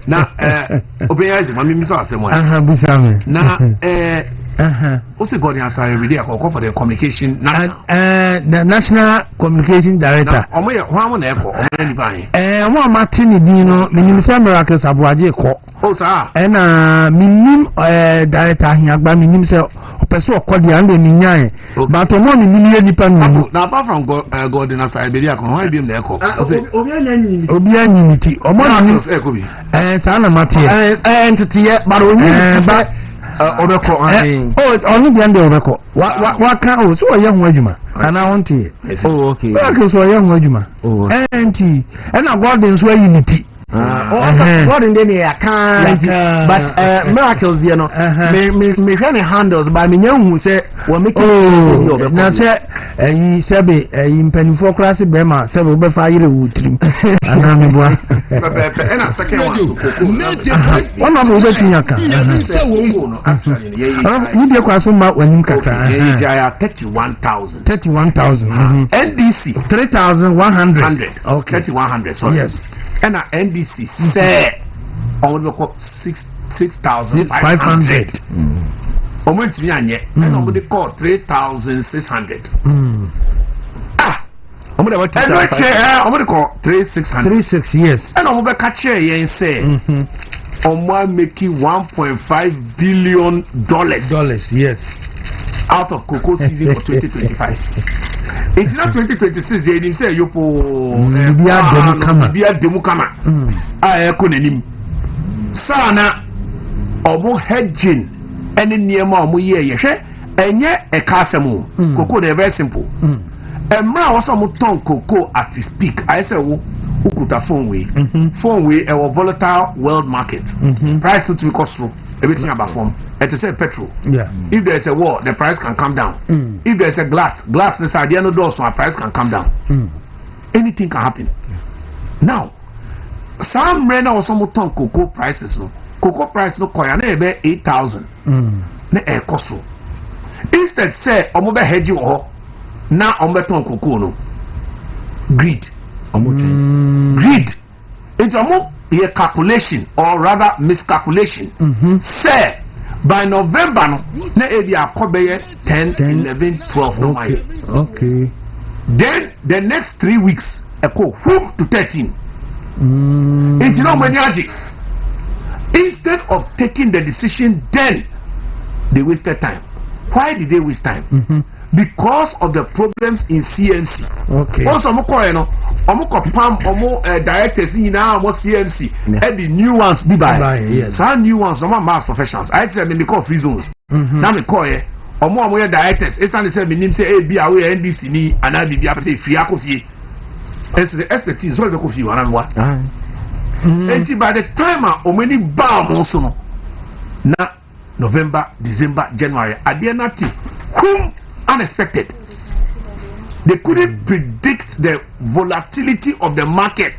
na obeyaji mami mi so asemo busame na also got the answer every day for the communication the national communication director omo ye ho am na eko omo ni ban omo Martin Dino minim say Miracles Abuaje ko o sa na minim director hiagba minim say person okodi and dey minyan but omo minim ye nipa no na apart from God na say be dia ko ho bi na eko obi anyi ti omo minim eko bi sa na mate entity ye but onyi Obeko onu bi ande obeko wa kan o so ye ho adwuma ana wonte okay wa so ye ho adwuma enti na God so unity God in dey account but Miracles you know me hwe handles by me nyahu say we make na say sebe mpanifo class be ma sebe we be fa yire wutrim ana me boa na second one no be tinya ka you dey kwaso ma wanim kaka ya 31,000 NDC 3,100 okay 3,100 sorry yes and NDC say on the 6,500 omo ntimi anye and omo dey call 3,600 omo dey what omo dey call 3,600 yes and omo be catch yen say omo making $1.5 billion yes out of cocoa season for 2025. It's not 2026. They didn't say you be a demukama. I couldn't. Sana obo hedging any near more year. And yet a casamo. Cocoa, they're very simple. And now also ton cocoa at its peak. I say, who could a phone way? Phone way a volatile world market. Price to cost through. Everything about form. It is a petrol. Yeah. If there is a war, the price can come down. If there is a glass is at the end of the door, so our price can come down. Anything can happen. Now, some render or some ton cocoa prices. No, cocoa price no coin be 8,000. Ne air cost. Instead, say omobe hedging or now omobe ton cocoa no. Greed. Greed. It's almost a calculation or rather miscalculation. Say by November no na area kobe 10, 11, 12 no okay. Okay. Then the next 3 weeks echo to 13. It's no magic. Instead of taking the decision then they wasted time. Why did they waste time? Because of the problems in CMC. Okay. Also directors in now CMC and the new ones be by. Yes. Some new ones, some mass professionals. I say me call free zones. Now me call omo directors. It's not say me name say be away NDC ni and I be say free akofie. It's the expertise so be akofie wan what. And by the time omeni bam also no. Na November, December, January. At the end of whom unexpected. They couldn't predict the volatility of the market.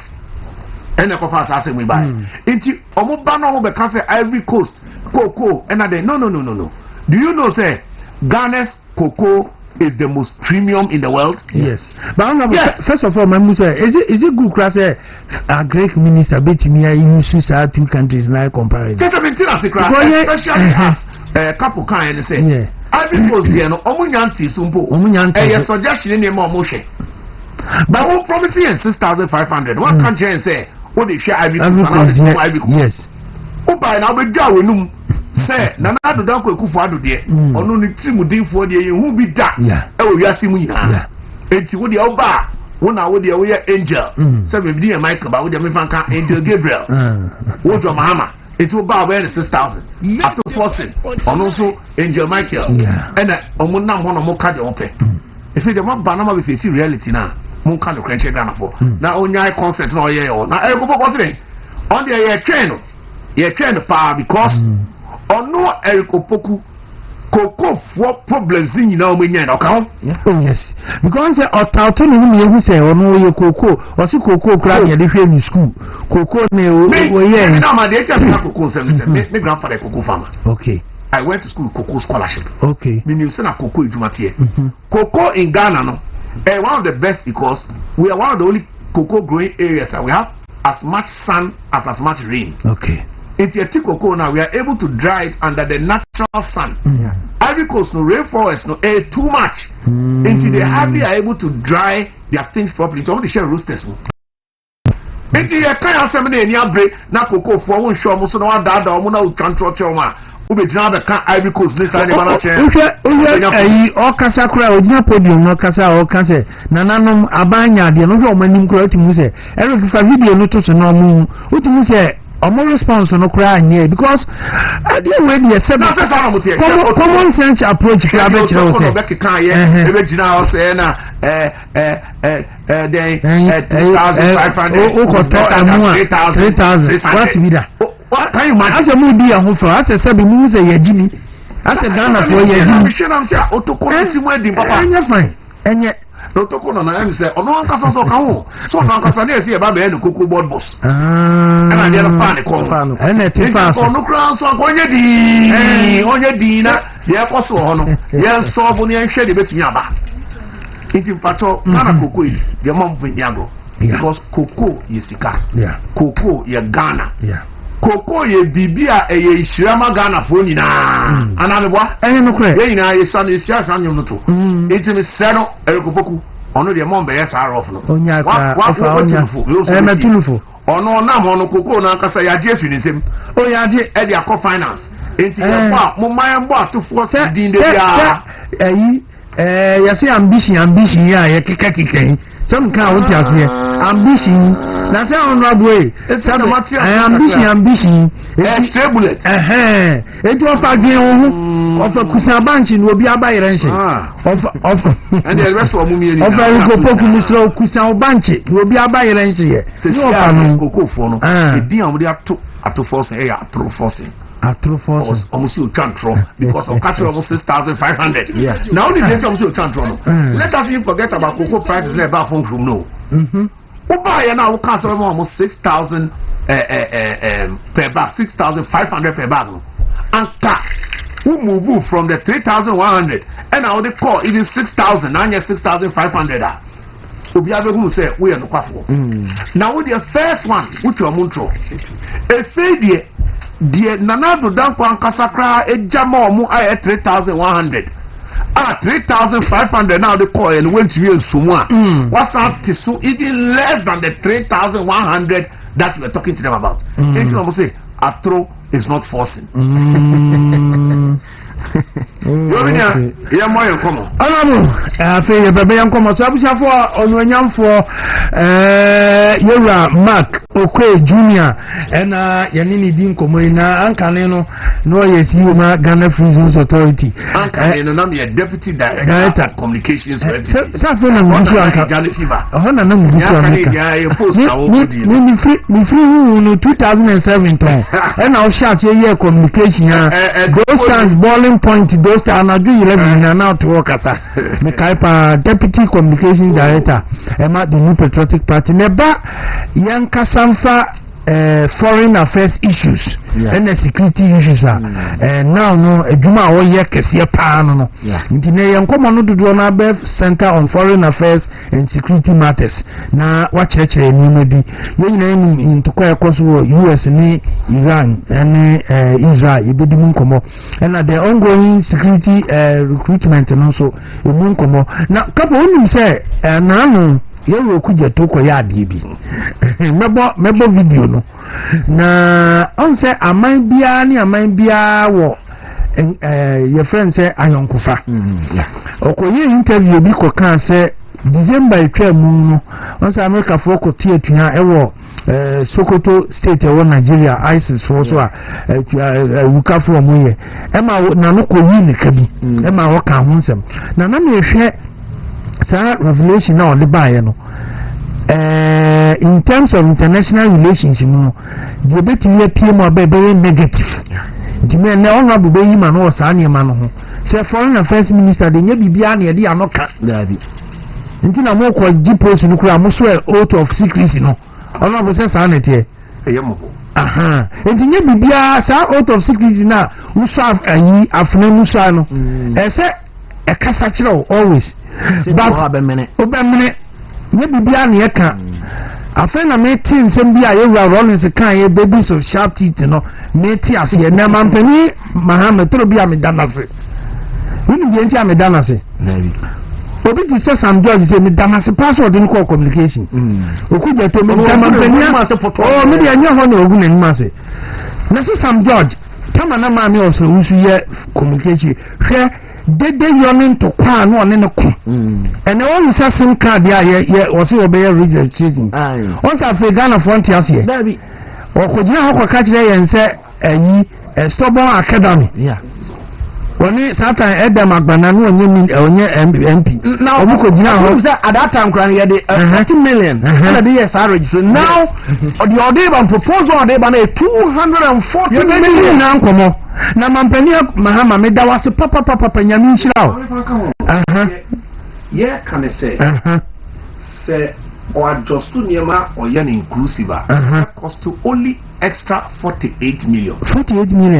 And the conference asking me by. Into Omobano will say Ivory Coast, cocoa, and I no. Do you know, say Ghana's cocoa is the most premium in the world? Yes. But yes. First of all, my Musa, is it good class a Greek minister Betimia in Susa two countries now comparison? Especially as a couple kind say. Yeah. Ivory Coast there no omunyanti sumpo. Suggestion in name of motion. But who promising 6,500? What can change say? What they share Ivory Coast? Yes. Oh, by now we go with say Nana do don't go for do there. Ono ni team din for there who be that. Yeah. E we asi mu ina. Enti wo de oba wona wo de we angel. Say we be Michael ba wo de me fanka Angel Gabriel. Wo do Mahama. It will buy away 6,000 after forcing on also Angel Michael and omunam one more card open. If you don't banana with a reality now, more kind of crunch Ghana for now only I consent no year or now I go on the train power because on no Eric Opoku cocoa for problems in now when you account. Yes, because autonomy who say or no your cocoa or see cocoa crying at the school. Cocoa no my my grandfather cocoa farmer. Okay. I went to school cocoa scholarship. Okay. Meaning you cocoa jumatie. Cocoa in Ghana no one of the best because we are one of the only cocoa growing areas and we have as much sun as much rain. Okay. It's a cocoa now. We are able to dry it under the natural sun. Ivory Coast no rainforest no too much. Until they hardly are able to dry their things properly. So they share roosters. Until you can't have any break. Na cocoa for one show. Most of them are dad or mona control choma. Ube jina the can Ivory Coast this side. Okasa kura ojina podium no kasa okase. Nananom abanya de no hwe omanim kura timu se. Eric fa video no to so no mu. Utimu se omo response no kura anye because the way they said common sense approach kura be kire o se. Ebe jina o se na 3,000 what be that? What can you imagine? As a moody and home for us, a seven moves a Jimmy. As a Ghana for a Jimmy. And you're fine. And yet, Otoko na am say ono ankasa so kan ho so na ankasa na esi e ba be no koko board boss and I dey na fan ko and e ti fa so no kran so onye di na ye ko so ho no ye so bu ne hwe de betumi aba inti pato na koko yi de mom vinyago because koko ye sika koko ye Ghana koko ye bibia ye ishirama Ghana fo nyina anamebwa no kure ye nyina ye san ye sia san nyom no to enti me sero erikopoku ono de mom be yes arof no onya ka metulufo ono na mo no koko na nkasa ya je finisem o ya je e de akọ finance enti ye kwa mo mayan bo atofo se din de ya ya say ambition ya ye kika some kind of thing ambition na say honorable way ambition extra bullet it was again of a kusa bank in obi abayere nse of and the rest of mumie ni of a go poku misro kusa bank obi abayere nse ye no fa no kokofo no e din amudi ato force atro force almost you can't throw because of catch almost 6,500. Now the date almost you can't throw. Let us even forget about cocoa prices about from no. Uba now we can't sell almost 6,000 per bag, 6,500 per bag. And who move from the 3,100 and now they call even 6,000 now you're 6,500. Obi abegu say we are no kwafo. Now with the first one which you montro a fade die nanado danko ankasakra ejama omu ay 3,100 3,500 now they call and went to you sumu what's up to so even less than the 3,100 that you were talking to them about. And you say atro is not forcing. Moyen comment fait bebe comment so abusia for onwanyam for Yora Mark Okwe Junior and yanini din komo na ankane no yesi ma Ghana Free Zones Authority ankane no na be deputy director communications sa fe na musu anka na musu anka ya post na wo di mi free no 2007 ton and now share here communication those stands balling point those and I do 11 and now to work as a deputy communication director at the New Patriotic Party. Neba Yanka Sanfa foreign affairs issues and the security issues are now no Juma or Yakesia Pano. Intine Yankomo do Bev Center on Foreign Affairs and Security Matters. Now watch it maybe in Tokoya Kosovo, US and Iran and Israel, Ibidimunkomo, and at the ongoing security recruitment and also Imunkomo. Now couple of them say Nano. Yewe kuja toko ya dibi mebo video no na on say amman bia wo your friend say ayonkufa okoye interview bi ko kan say December etwamu no on say America for ko tie tuya ewo Sokoto state ewo Nigeria ISIS for so wuka for mo ye e ma na no ko yi ne kabi e ma wo ka ho nsem na me hwe revelation now the buyer no in terms of international relations no the better we appear more be negative the men na honorable be man no sa na ma no ho say foreign affairs minister de nya bibia na ye anoka dabi nti na mo ko post no kura mo so oath of secrecy no honorable say sa na tie eyemo nti nya bibia sa oath of secrecy na uso ayi afna musa no say e kasa kire always but obemene ne bibia na yeka afena me tin sem bia ye Rollins kan ye babies of sharp teeth no me ti ase ye na mampani Muhammad tro bia me danase wini bi enti me danase obi ti say Sam George say me danase password in call communication okuja to me mampani oh me dia nya ho na ogu na nima se na say Sam George tama na ma me oso nsu ye communication hwe dede yonin to kwa no ne ne ko ene won sa sim card ya ye wo se obey registration on sa fe Ghana front ya se dabi o ko jina ho ka kire yen se ayi stubborn academy woni satan edem agbana no onye MP now obu ko jina ho at that time kran ye de 30 million na de yes registration now the order proposal order na 240 million na nkomo na mampani Mahama me da wase papa nyame nhyira o yeah can I say or just to niema or yan inclusive cost to only extra 48 million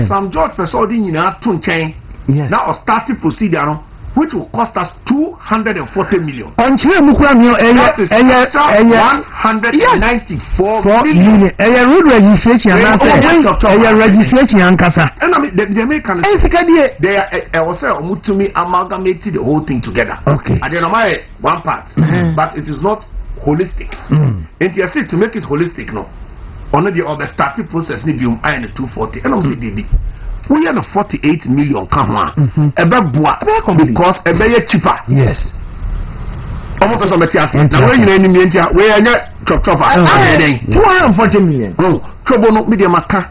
Sam George person din nyina to nchen now starting procedure no which will cost us 240 million. On Chile Mukram, 194 million. Road registration, registration, and Casa. And I mean, the American, they are also Mutumi amalgamated the whole thing together. Okay. I don't know my one part, but it is not holistic. And you see, to make it holistic, no, only the other starting process, need you iron 240, and also DB. We are 48 million come on. Because a better cheaper. Yes. Almost as a material. Now when you name we are not chop 240 million. No, trouble no media maka.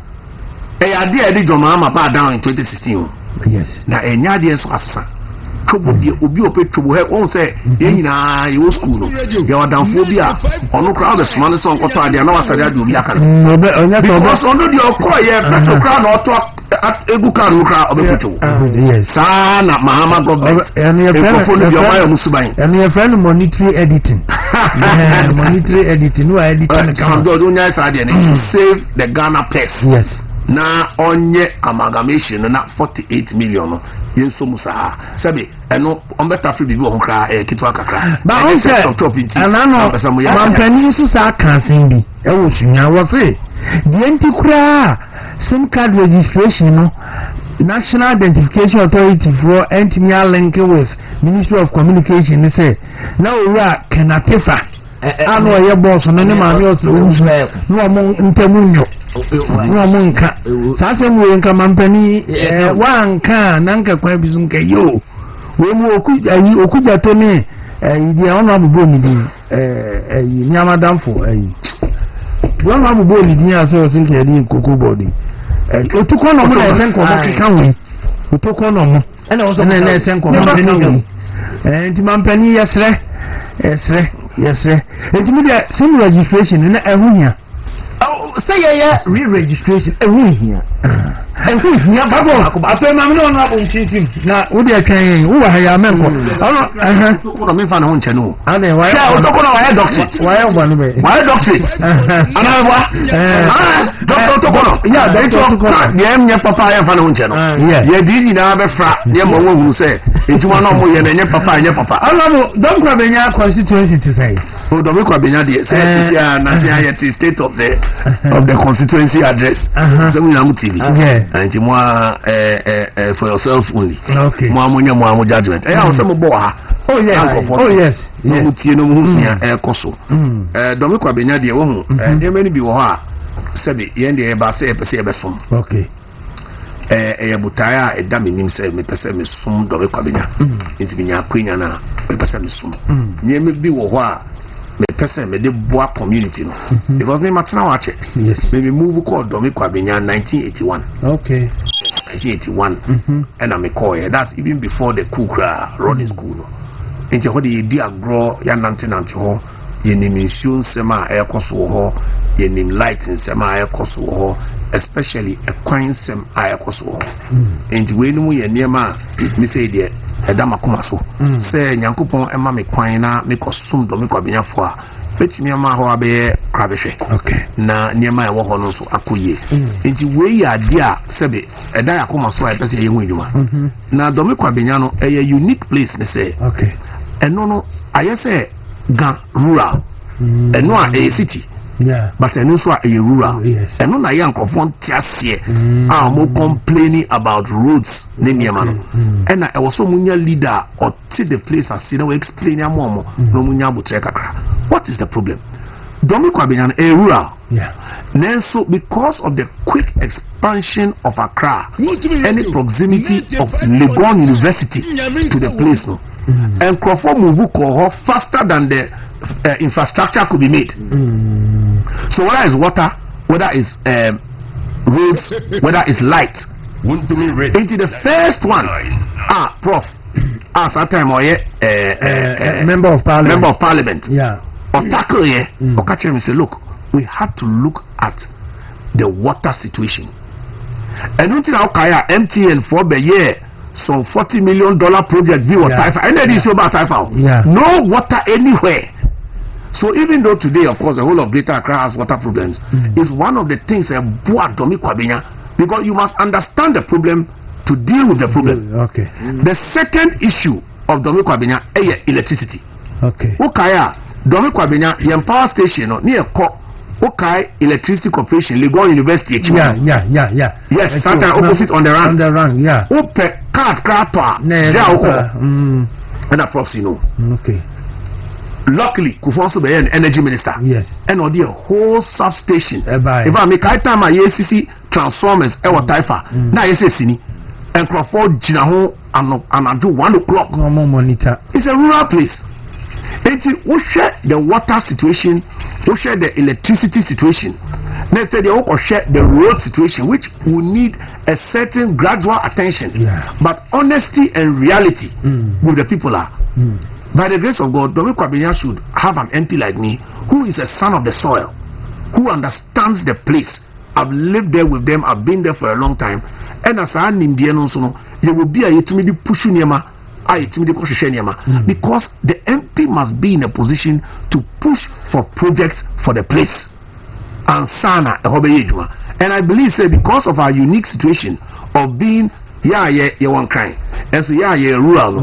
A idea did your mama down in 2016. Yes. Now a yard so asa. Trouble be open trouble help on say you school. You are down phobia. On no crowd the smallest song or they are not as I do. Because under the occur crowd or talk. At Ebuka Luka of yes, Sana Mahama government and your friend monetary editing. Monetary editing, no editing. To save the Ghana pest. Yes. Na onye amalgamation na 48 million yen so musa sabe eno on better free bibi o kra kitwa kakra ba on say anano mampani su sa kansin bi e wo sunya wo se di enti kura SIM card registration no National Identification Authority for Entimia link with Ministry of Communication they say now we are Kenatefa ano ye boss no ne ma me oso no amon ntamunyo no amon nka sa se mu nka mampani wanka nanka kwa bizu nka yo we mu okuja to ne idi ono abubo mi di nyama damfo wọ́n abubo ni din aso o sin ke di koko body otukọ no mo na sen ko mo kika wi otukọ no mo na sen ko mo ni enti mampani yesre enti mi de sim registration na ehunya say ya re-registration ehunya babo afa ma me no abo ntinsim na wo de kan wo wa ya menko ono me fa na ho nche no ane wa ya otoko no wa doctor wa doctor ana wa doctor otoko no ya doctor ye nye papa ya fa na ho nche no ye di ni na be fra ye mo wu se entuma no mo ye na nye papa ana mo don kwa benya constituency to say o do me kwa benya de say ya na say state of the constituency address so we na mu TV and moi for yourself only. Okay. Moi judgment. Some boy. Oh yes. No tie no mu hia koso. Do me kwa benya de wo hu. E mani bi wo ha. Sebe ye de ba se pese e besom. Okay. E butaya e da menim se me pese me som do me kwa benya. Nti benya kwenya na me pese me som. Nye me bi wo ho a me pese me de boa community no because me matna wa che yes me move called do me kwa benya 1981 okay 1981 and I me call here that's even before the coup running school no enti ho de di agro ya nante ho ye nim nsuo nsema e koso ho ye nim light nsema e koso ho especially a kwan sem a e koso ho enti we nimu ye niema me say de edama kuma so say nyankopon ema me kwan na me kosum do me kwabanyafo a betimi ama ho abe krabehwe okay na niema e wo ho no so akoye enti we ya ade a sebe eda yakoma so a pese ye hu edwuma na do me kwabanya no e unique place ne say okay eno no ayese ga rural eno a e city Yeah. But and also a rural. Yes. And no young confront just here. More complaining about roads. And I was so munya leader or take the place as you know explain your mom no munya butreka. What is the problem? Domi Kwabinyan a rural. Yeah. Then so because of the quick expansion of Accra and the proximity of Legon University to the place no. And Crawford move faster than the infrastructure could be made. So whether it's water, whether it's roads, whether it's light, into the first one, Prof, at time or member of parliament, yeah, or tackle here, or catch him and say, look, we have to look at the water situation. And until now, MTN for the year. Some $40 million project view of Taifa. And then it's about Taifa. No water anywhere. So even though today, of course, the whole of Greater Accra has water problems, is one of the things because you must understand the problem to deal with the problem. Okay. The second issue of Domi Kwabenya is electricity. Okay. Okaya Domi Kwabenya yem power station near Okai Electricity Corporation, Legon University. Yeah. Yes, Santa opposite on the run. Yeah. Ope card crapper. And a proxy no. Okay. Luckily, Kufonso be an energy minister. Yes. And on the whole substation. If Eba. I make time my ACC transformers, Ewa Taifa. Now you say Sini. And Crawford Jinaho and I do 1 o'clock. No more monitor. It's a rural place. And we share the water situation, we share the electricity situation. Next, they also share the road situation, which will need a certain gradual attention. Yeah. But honesty and reality with the people are. By the grace of God, Domi Kwabenya should have an MP like me, who is a son of the soil, who understands the place. I've lived there with them, I've been there for a long time. And as I name the you will be a yetumidi pushing yama. Because the MP must be in a position to push for projects for the place. And Sana, and I believe, say, because of our unique situation of being one crime, and so rural,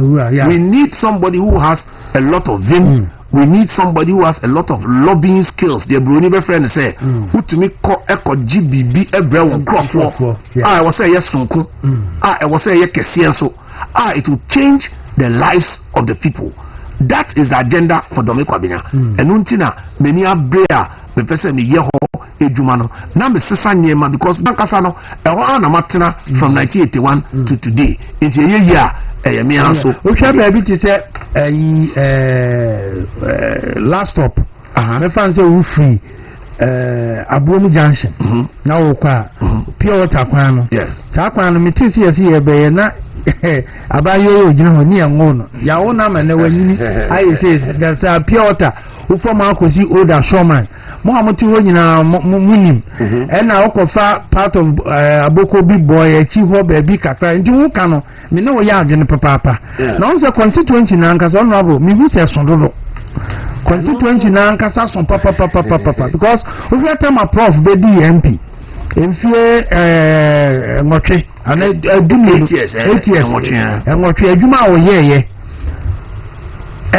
we need somebody who has a lot of vim. We need somebody who has a lot of lobbying skills. The Bruni friend say, who to me call echo GBB every crop. I was say yes, Sunku. I was say yes, so. It will change the lives of the people. That is the agenda for Domi Kwabenya. And untina many are brea me person me yeho ejumano. Na me sesa nyema because bankasano na matina from 1981 to today. Into a year me also. We try baby to say last stop. Me fan say we free Abuomu Junction. Now okwa pure water kwano. Yes. Sa kwano me tisi yesi ebe na abayo jina ho ni anwo ya wona ma na wani I say there's a pure water who form akosi older showman mo amoti ho nyina munim and na okofa part of aboko big boy achi ho ba bi kakra nti wo ka no me na wo ya adwene papa na on say constituency na nka so no abo me hu se sondodo constituency na nka sa son papa because we get my prof be the MP Enfie ngotwe ana adumi 8 years ngotwe adwuma wo yeye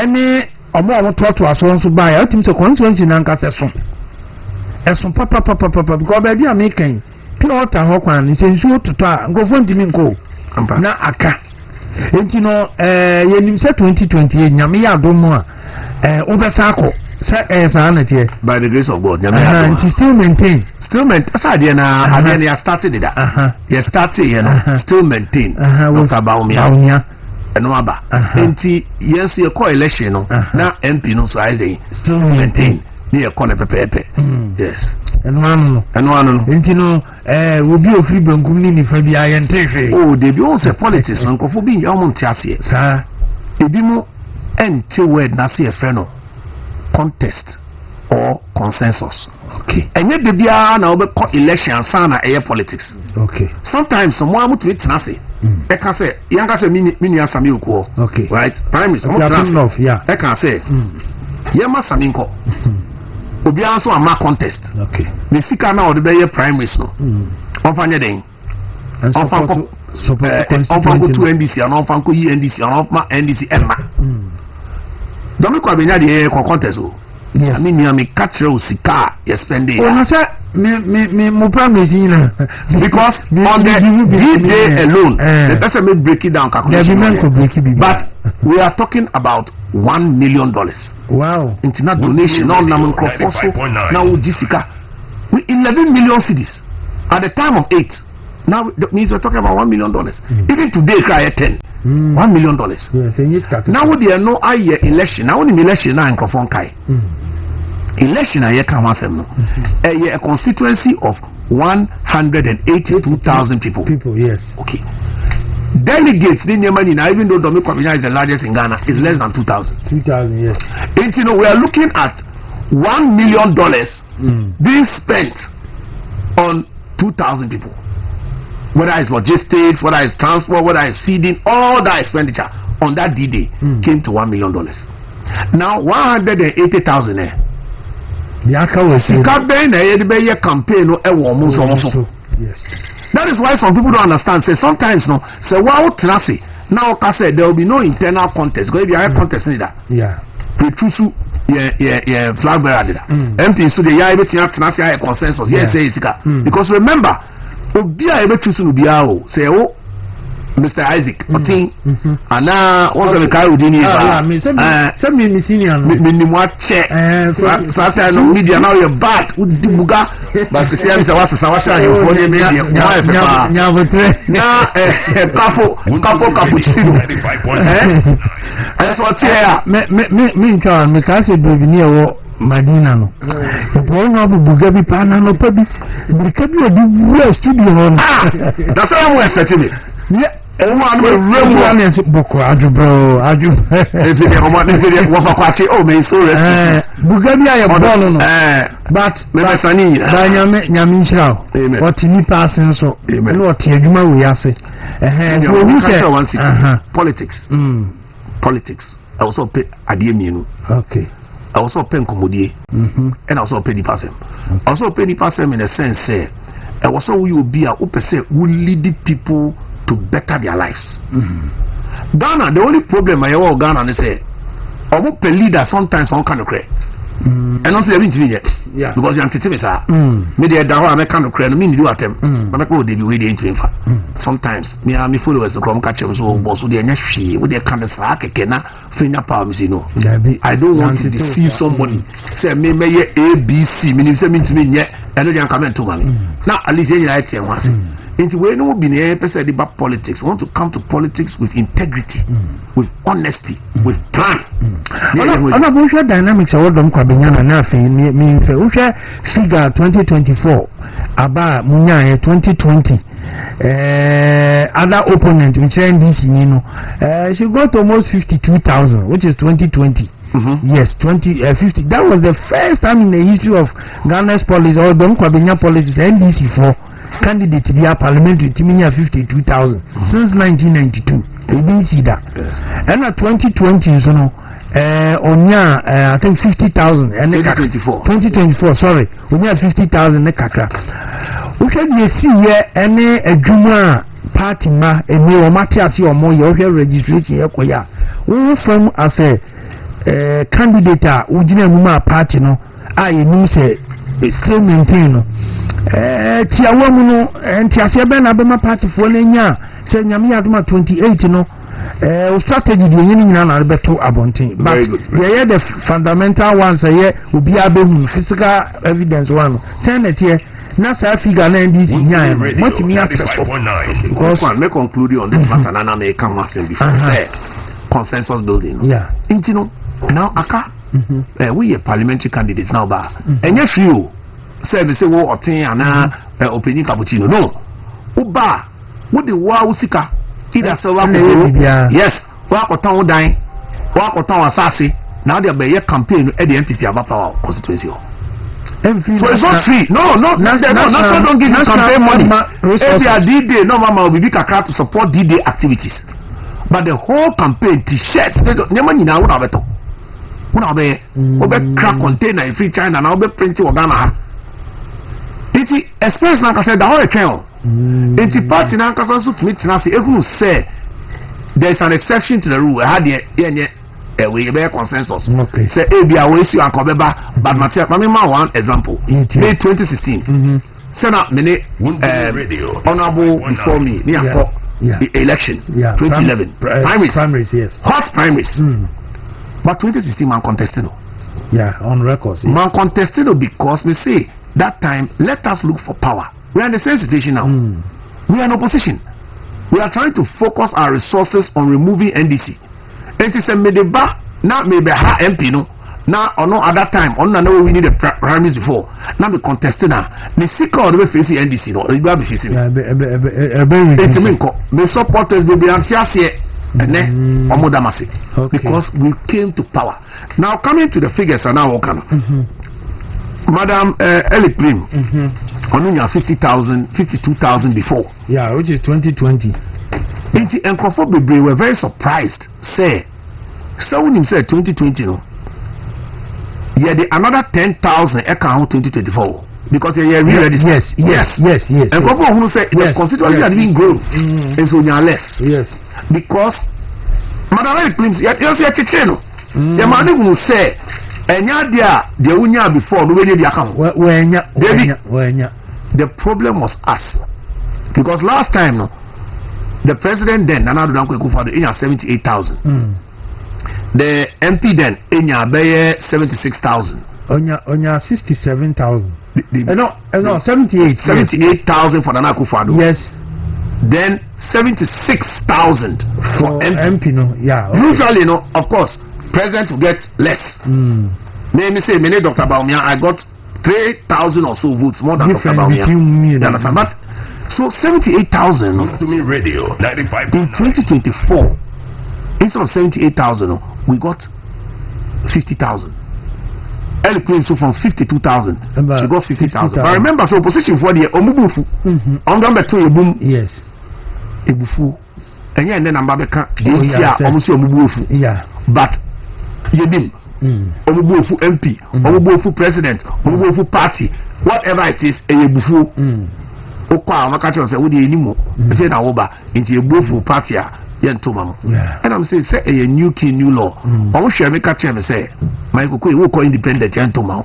ene omo toto aso nso ba ya otim se constituency na nka seso eson papa because ba bia me kan pure water ho kwan ni se nsu toto a ngofo ndimi nko na aka enti no yenim se 2028 nyame ya adomo a obesa akọ by the grace of God, and still maintain. I started it. You started, still maintain. Not about me. And Waba. Yes, you call election. Now MP no so I say still maintain. Near corner pepe. Yes. And one. Will be a free Bangumini for the iron treasury. Oh, they be also politics. Uncle for being your Montiasi. Sir, Ibimo and two word Nasi a friend. Contest or consensus. Okay. And yet the BR now be election sana air politics. Okay. Sometimes someone would tweet Nasi. I can say, Yanka say mini Samiuko. Okay. Right? Prime Minister. Yeah. I can say Yama Saminko. Obi also a ma contest. Okay. The Sika now the be Prime Minister. On Fanya Ding. On Fanko to NDC and on Fanko NDC and on NDC Emma. Domi Kwabenya the contest I mean you me catch sika you spend it. Oh no sir, me promise you know. Because on the day alone, the person may break it down calculation. But we are talking about $1 million. Wow. Internet donation on namun crofo now Jessica. We 11 million cedis at the time of 8. Now that means we're talking about $1 million. Even today cry at 10. $1 million. Yes, now would there no election? Now only election now in Crofon Kai. Election I can a constituency of 182,000 people. Yes. Okay. Delegates, even though Dominica is the largest in Ghana, is less than 2,000. 2,000, yes. And you know, we are looking at $1 million being spent on 2,000 people. Whether it's logistics, whether it's transport, whether it's feeding, all that expenditure on that D-Day came to $1 million. Now 180,000 there. Yes. That is why some people don't understand. Say sometimes no, say wow trasi. Now say there will be no internal contest. Go if you have contest in that. Yeah. Yeah, flag bearer did that. MP so the yeah everything trasi a consensus. Yes, say it's because remember, Obia ebe choose no bia o. Say oh Mr. Isaac, Oteng, and now once the car would in here. Some senior. Minimum check. Saturday media now you're back. Would the buga? But the same is a Sawasha, you for the media. Now, couple cappuccino. That's what here. Me can make us a baby near Madina. No, the point of Bugabi Pana no Pebi. Bugabi or the studio. That's how I'm setting it. Yeah. Bugabi I am but what you passing so what you we are say politics. Politics. I also pay Adiemino. Okay. I also pay Komodie and also pay the person. I also pay the person in a sense say I was so you be a who lead the people to better their lives. Ghana, the only problem I have Ghana is say, I will pay leader sometimes one kind of credit. And also they didn't yet. Yeah. Because you're anti sir. Maybe I don't kind of credit. I mean, you attempt. But I go they be waiting to info. Sometimes me and my followers the come catch us so boss they are she with their kind of sack kena finger power me say no. I don't want to deceive somebody. Say me ABC meaning say me to me yet. I know they are coming to money. Now at least you are here once. Into we no be near person about politics. We want to come to politics with integrity, with honesty, with plan. I'm not sure dynamics of them kwabinyana na fe me fe wo figure 2024 aba munya 2020 other opponent which NDC you know she got almost 52,000 which is 2020. Yes, 50. That was the first time in the history of Ghana's politics or Dom Kwabinya politics NDC for candidate to be a parliamentary to 52,000 since 1992. We didn't see that. And at 2020, so no, I think 50,000. 2024, sorry, we have 50,000 nekakra. We can see here any a juma party ma a new Matias or more your registration here. We from as a candidate, Ujina Muma party no, I knew say still maintain. Tia woman and Tiasia Ben Abema party for Lenya, say Yamia 28 no. Strategy the union and Alberto Abontin. But yeah, the fundamental ones here will be able physical evidence one. Send it here. Nasa figure and this in what me up because I may conclude on this matter and I may come before consensus building. Yeah. You now Aka we are parliamentary candidates now ba and yes you say wo Oteng ana opinion cappuccino no uba what the wow sika either so yes wa koton dan wa koton asase now they be campaign at the MPP about power constituency so it's not free no don't give you campaign money if you are D-Day no mama will be kakra to support D-Day activities but the whole campaign t-shirt nyama nyina wo na beto una be crack container in free China now be print in Ghana it expense na kase da ho etwen it party na kase so to meet na say ehunu say there is an exception to the rule had the we be consensus. Okay. Say ABA we see ankobeba, but Matia, one example. May 2016. Senna many honorable before me, election 2011 primaries, yes, hot primaries. But 2016 man contested. Yeah, on records. Yes. Man contested because we say that time let us look for power. We are in the same situation now. We are in opposition. We are trying to focus our resources on removing NDC. And it's a medeba now maybe ha MP no. Now or no other time on no we need the primaries before. Now we contested now. The seeker or the facing NDC no. You be facing. Yeah, me supporters will be anxious because we came to power. Now coming to the figures are now working. Madam Eli Prim, on 50,000, 52,000 before. Yeah, which is 2020. And Crawford we were very surprised. Say, when him said 2020, no. Yeah, the another 10,000 account 2024 because you're really yes. And Crawford who said the constituency had been grown, and so you're less. Yes, because Madam Eli Prim, you're Chicheno. The man who say. The unya before the way they account. The problem was us because last time no, the president then Nana Danko Akufo-Addo in 78,000. The MP then in 76,000. Onya 67,000. No, 78,000 for Nana Akufo-Addo. Yes. Then 76,000 for MP. No, yeah. Okay. Usually, no, of course. President will get less. Let me say, Dr. Baumia, I got 3,000 or so votes more than Dr. Baumia. You understand? But so 78,000 to me radio 95 in 2024 instead of 78,000 we got 50,000. Eli Prim so from 52,000 she got 50,000. But remember, so opposition for the omubufu on number 2 boom. Yes, ebufu and then number beka almost omubufu. Yeah, but yedim omubufu MP, omubufu president, omubufu party, whatever it is, ebufu okwa amakacho say we dey animo say na woba into ebufu party a yentoma. And I'm saying say a new key new law omo hwe me ka me say my kokoi we call independent yentoma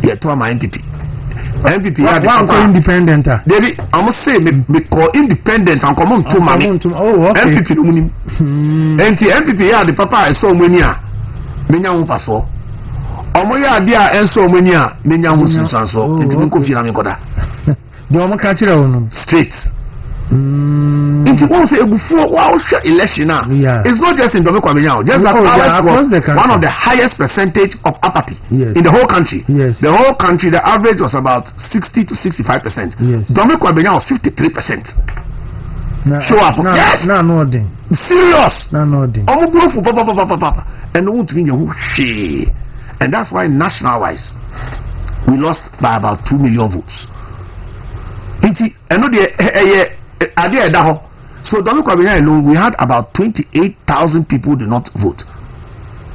yeto ma NPP ya one independent David I'm say me call independent and come to mami. Oh, okay. NPP no munim NPP ya the papa so many a menya ho faso omo ya de a enso many a menya ho susanso nti me ko fi na me koda de omo ka kire wo straight nti won say ebufu wa share election now. It's not just in Dominican Menya, just that one of the highest percentage of apathy in the whole country. The whole country, the average was about 60 to 65%. Dominican Menya was 53%. Show up. Yes. No, serious. No. And no one to mean you. And that's why national wise we lost by about 2 million votes. So Dominican alone we had about 28,000 people who did not vote.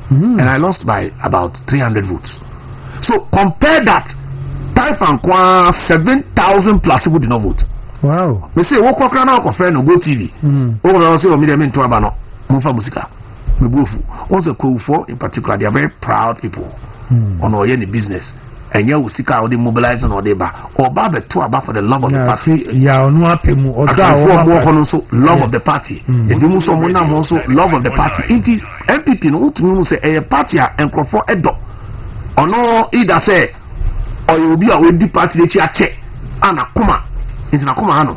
And I lost by about 300 votes. So compare that, type and 7,000 plus people did not vote. Wow. Me say wo kokra na ko friend no go TV. O go say o me dem nto aba no. Mo fa musika. Me bofu. Also Kofo in particular, they are very proud people. On oye the business. And you will seek out the mobilizing or the bar or barber to about for the love of the party. No apemu or also love of the party. If you move someone also love of the party. It is MPP no to say a party and for edo. Or no either say or you will be a with the party that you check and a kuma into a kuma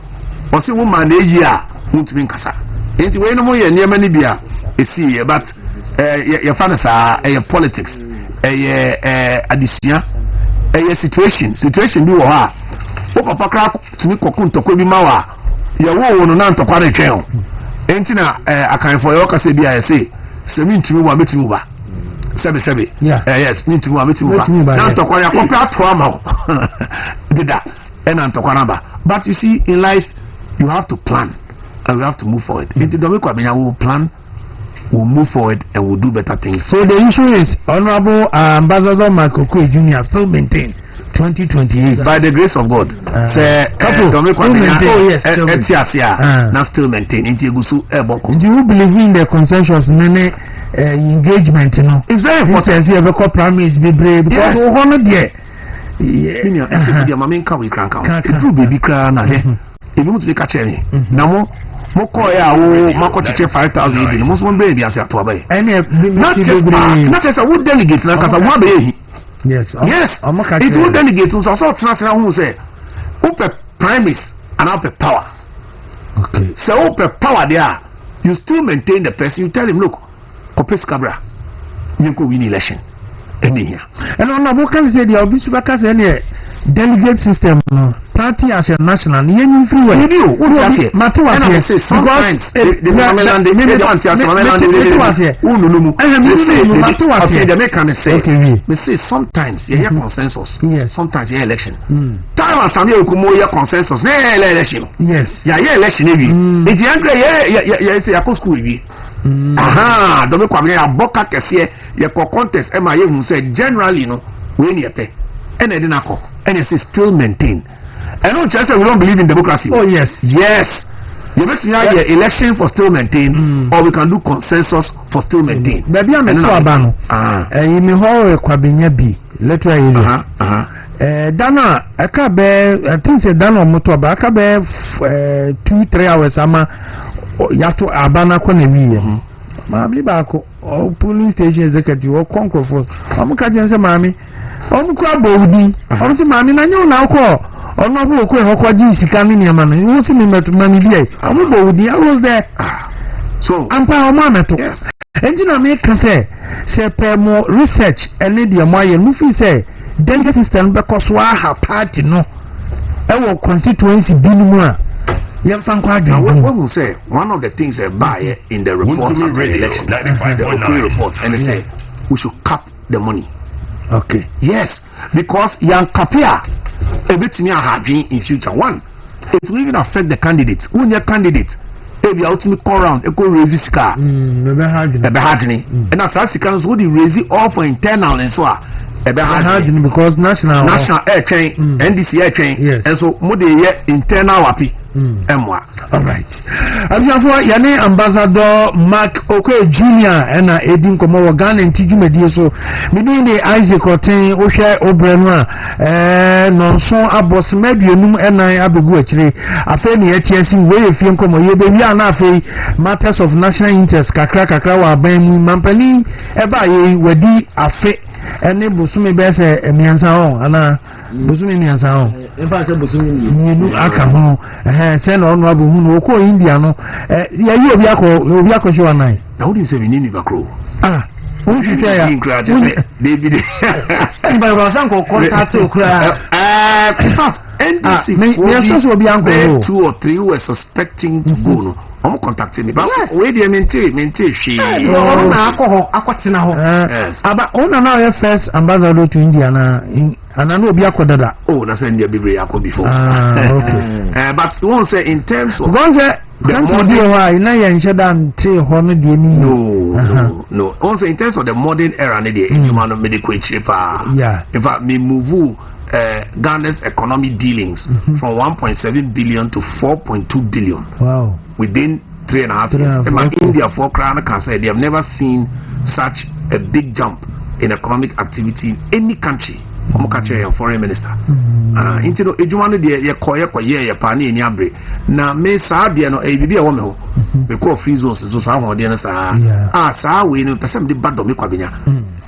or say woman a year won't mean kasa. Into way no more near many beer is see but your fantasy a politics a addition. A situation be wa o papa kra tumi kokun tokwa bi mawa ye wo no na ntokwa na twen enti na akan for yo kase bi a say se mi ntumi wa metumi ba sebe yes mi ntumi wa metumi ba na ntokwa ya kopra to ama dida and ntokwa na ba. But you see, in life you have to plan and we have to move forward. Enti do me kwa benya we plan, we'll move forward and we'll do better things. So the issue is Honorable Ambassador Michael Kwe Jr. still maintain 2028 by the grace of God. Still maintain. Still maintain. Into do you believe in the consensus? Nene engagement no it's very important say be primaries be brave because we hono there yeah I say mama nka we kranka if baby kra na he ebi mutu be ka chere na mo call ya wo mako chiche 5,000 ebi mo so mo baby ase ato abaye not just a would delegate na kasa wo be yes it would delegate so transfer who say open primaries and open power. Okay. So open power there, you still maintain the person. You tell him, look, Opes Cabra, you can win election. And on a vocal say the Obisubakas any delegate system party as a national union free way. You sometimes you hear consensus. Sometimes you hear election. Time and some you hear consensus. Election. Yes. Yeah, election. It's the angry school. Aha, don't come here. Boka kesiye ye contest. Emma ye say generally no when you pay. And I didn't call. And it's still maintained. I don't just say we don't believe in democracy. Oh yes. You make your election for still maintain, or we can do consensus for still maintain. Baby, I'm a abano. You may hold a kwabinya B. Literally. Dana, I can't bear. I think say Dana motoba. I can't bear 2-3 hours. Ama yato abana kone wiye. Mami bako. Polling station executive or conquer force. I'm catching some mami. Omukwa bodi omti mami na nyo na akọ onu okwe hokwaji sika mi niam na wo si mi metu mami bia omu bodi I was there so ampa omu ameto enjina me ka se pe mo research ene de mo aye no fi se delegate system be koso aha party no e wo constituency binimu a yem fan kwa adwen when we say one of the things buy in the report of the election the report and they say we should cap the money. Okay. Yes, because young Kapia a bit near Hadjin in future. One, it will even affect the candidates. When your candidate, if you ultimately call around, it could raise this car. And as such, can would raise it all for internal and so on. Because national air train, NDC air train, yes. And so more internal wapi. All right. Abiafo yane ambassador Mark Okwe Jr. ena edin komo Ghana ntiju medie so me dey Isaac Oteng ohwe obrenu a nonso abosmeduenum ena abegu akire afa ne yetiasi we efie nkomo ye be wi ana afa matters of national interest kakra wa ban mu mampani eba ye wadi afa ene bosume be se emiansa ho ana bosume miansa ho Efa se bosumi ni aka ho se na onu abu hu no ko India no ya yi obi akọ shi nai na wodi se ni bakro o hwehwe ya David Mba ro san ko contact okura in fact NDC me so obi anko 2 or 3 were suspecting to go no I'm contacting me but we dey maintain she no na akọ akwatena ho aba ona na first ambassador to India na anano obi akodada na say India bibre akọ before okay but won't say in terms of the modern why na ya nsheda nte ho no de ni no also in terms of the modern era na dey human medical cheaper in fact me move Ghana's economic dealings from 1.7 billion to 4.2 billion. Wow. Within 3.5 years. And India for Crown can say they have never seen such a big jump in economic activity in any country. Foreign minister. Into the Ejumano de Koya Pani in Yabre. Now, May Sabia no ABB a woman we call free zones, so some of the answer. We know person the bad domicabina.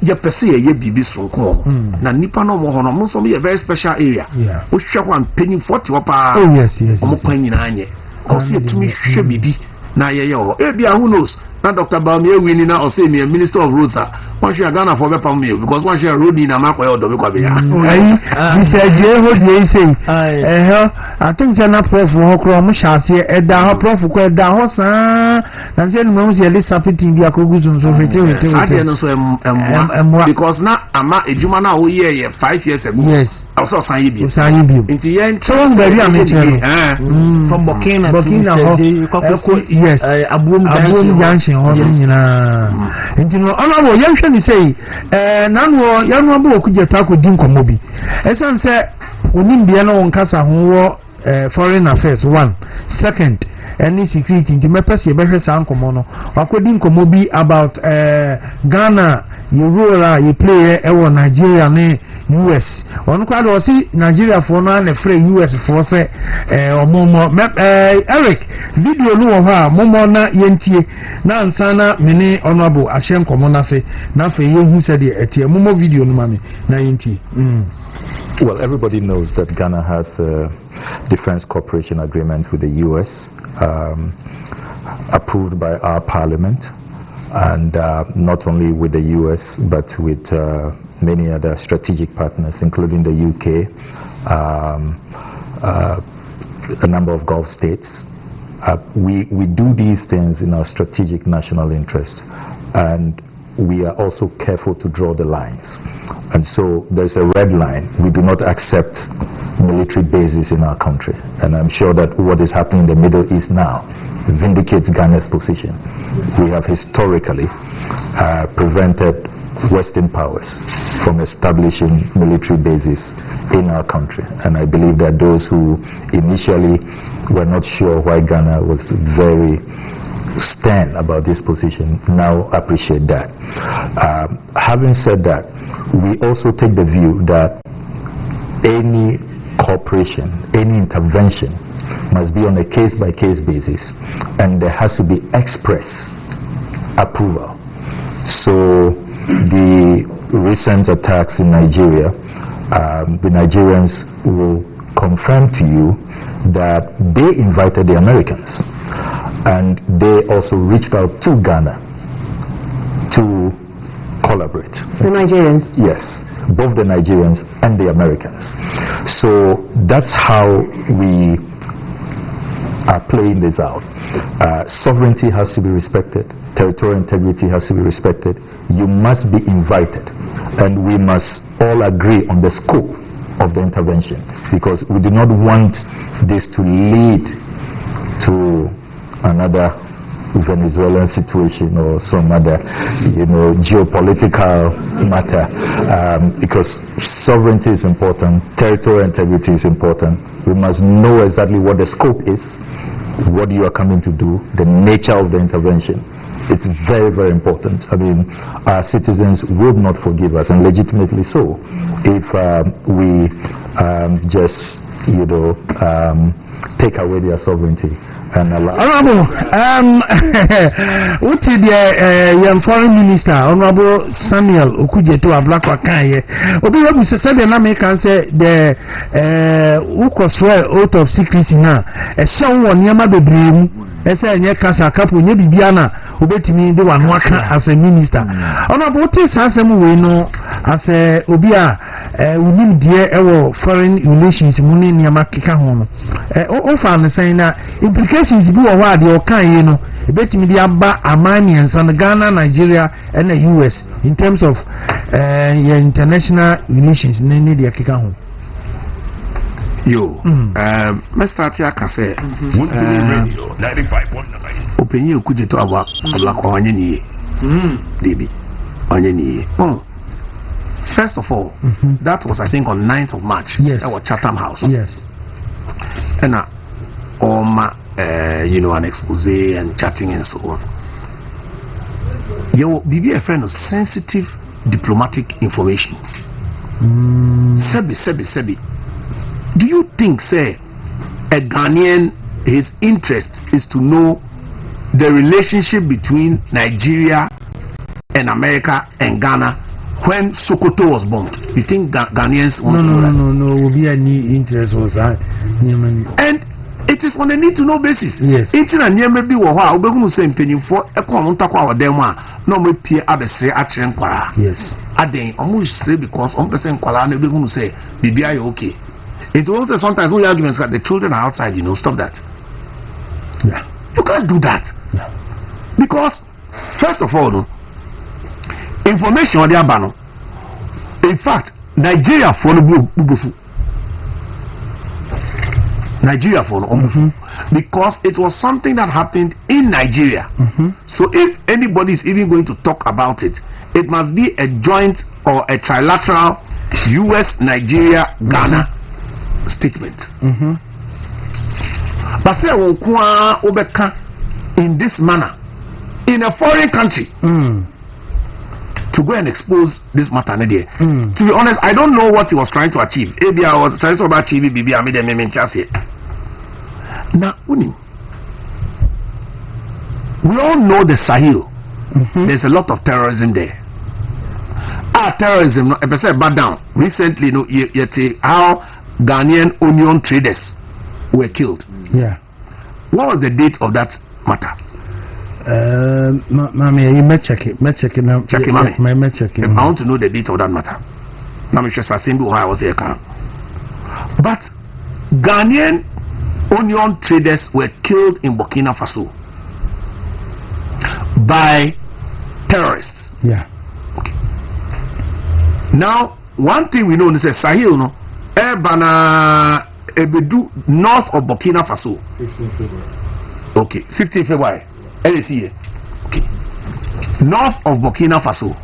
Ya perceive ye bibi so call. Na nipa no more no so a very special area. Which one penny 40 wapa. Oh yes. Penny nine. I'll see it to me bibi. Na who knows? Not Dr. Bamie winning or say me a minister of roads. One share Ghana for me because one share road in a map or Domicabia. Mr. J. What do you say? I think they're not prof for Hokrom Shasi, Edda, prof for Edda Hossa, and then Mons Elisa Pitting the Akuguzum. Because now I'm a Jumana 5 years ago. Yes. Also, Sayibi. In the end, very from Burkina, yes, Abum Junction, and you know, honorable young Shani say, Nano, young Rambo could you talk with Dinko Mobi. As I said, when Indiana on Casa, who foreign affairs one. Second, any security in the mepes yebehwe sa nkomo no. Wakodi nkomo bi about Ghana, you role you play ewo Nigeria ne US. On kwado osi Nigeria for no na free US for say omomo Eric video no wo ha momo na yentie na ansana mene honorable ahye nkomo na se na fe yehu se de etie momo video no mame na yentie. Well, everybody knows that Ghana has a defense cooperation agreement with the US approved by our parliament, and not only with the US but with many other strategic partners, including the UK, a number of Gulf states. We do these things in our strategic national interest, and we are also careful to draw the lines. And so there's a red line. We do not accept military bases in our country. And I'm sure that what is happening in the Middle East now vindicates Ghana's position. We have historically prevented Western powers from establishing military bases in our country. And I believe that those who initially were not sure why Ghana was very stern about this position now appreciate that. Having said that, we also take the view that any cooperation, any intervention must be on a case-by-case basis, and there has to be express approval. So the recent attacks in Nigeria, the Nigerians will confirm to you that they invited the Americans, and they also reached out to Ghana to collaborate. The Nigerians? Yes, both the Nigerians and the Americans. So that's how we are playing this out. Sovereignty has to be respected. Territorial integrity has to be respected. You must be invited, and we must all agree on the scope of the intervention, because we do not want this to lead to another Venezuelan situation or some other, geopolitical matter, because sovereignty is important, territorial integrity is important. We must know exactly what the scope is, what you are coming to do, the nature of the intervention. It's very, very important. I mean, our citizens would not forgive us, and legitimately so, if we just, take away their sovereignty. Honorable, what is the young foreign minister, Honorable Samuel Okujeto Ablakwa Kanye? Obi Robi said the American say the swear oath of secrecy now. A show one Yama the Brim, as a Kasa Kapu, Nebiana, who bet me the one worker as a minister. Honorable, what is Hasem we know as a Obia? We need dear our foreign relations money in Yamakika home. Often saying that implications be a word or kind, bet me the Abba Armenians and Ghana, Nigeria, and the US in terms of your international relations. Nene the Akika home. Yo, Mr. Tiaka say, 95.9. Open you could to our black onion, baby, onion. First of all, that was I think on 9th of March. Yes. At our Chatham House. Yes. And an expose and chatting and so on. You be a friend of sensitive diplomatic information. Sebi. Do you think, say, a Ghanaian, his interest is to know the relationship between Nigeria and America and Ghana when Sokoto was bombed? You think Ghanaians want to know that? No. Will be any interest was that. And it is on a need to know basis. Yes. It's not near maybe what we're going to say for a quantum demo. No, me peer abese at Chenquara. Yes. I think almost say because 1% Kuala, they're going to say, BBI okay. It's also sometimes we arguments that the children are outside, stop that. Yeah. You can't do that. Yeah. Because, first of all, information on the Abano. In fact, Nigeria for the Bubufu. Nigeria for the because it was something that happened in Nigeria. So if anybody is even going to talk about it, it must be a joint or a trilateral US, Nigeria, Ghana statement. But say Okwa Obeka in this manner in a foreign country to go and expose this matter. To be honest, I don't know what he was trying to achieve. Maybe I was trying to achieve BB. I made a meme say. Now, we all know the Sahel. There's a lot of terrorism there. Terrorism, a person back down. Recently, how Ghanaian onion traders were killed. Yeah. What was the date of that matter? Mommy, you may check it. Check it now. Check it, mommy. May check it. I want to know the date of that matter. Mommy, just assume why I was here. But Ghanaian onion traders were killed in Burkina Faso by terrorists. Yeah. Okay. Now, one thing we know is that Sahel, no, Ebedu, north of Burkina Faso. 15 February. Okay, 15 February. LAC. Okay. North of Burkina Faso,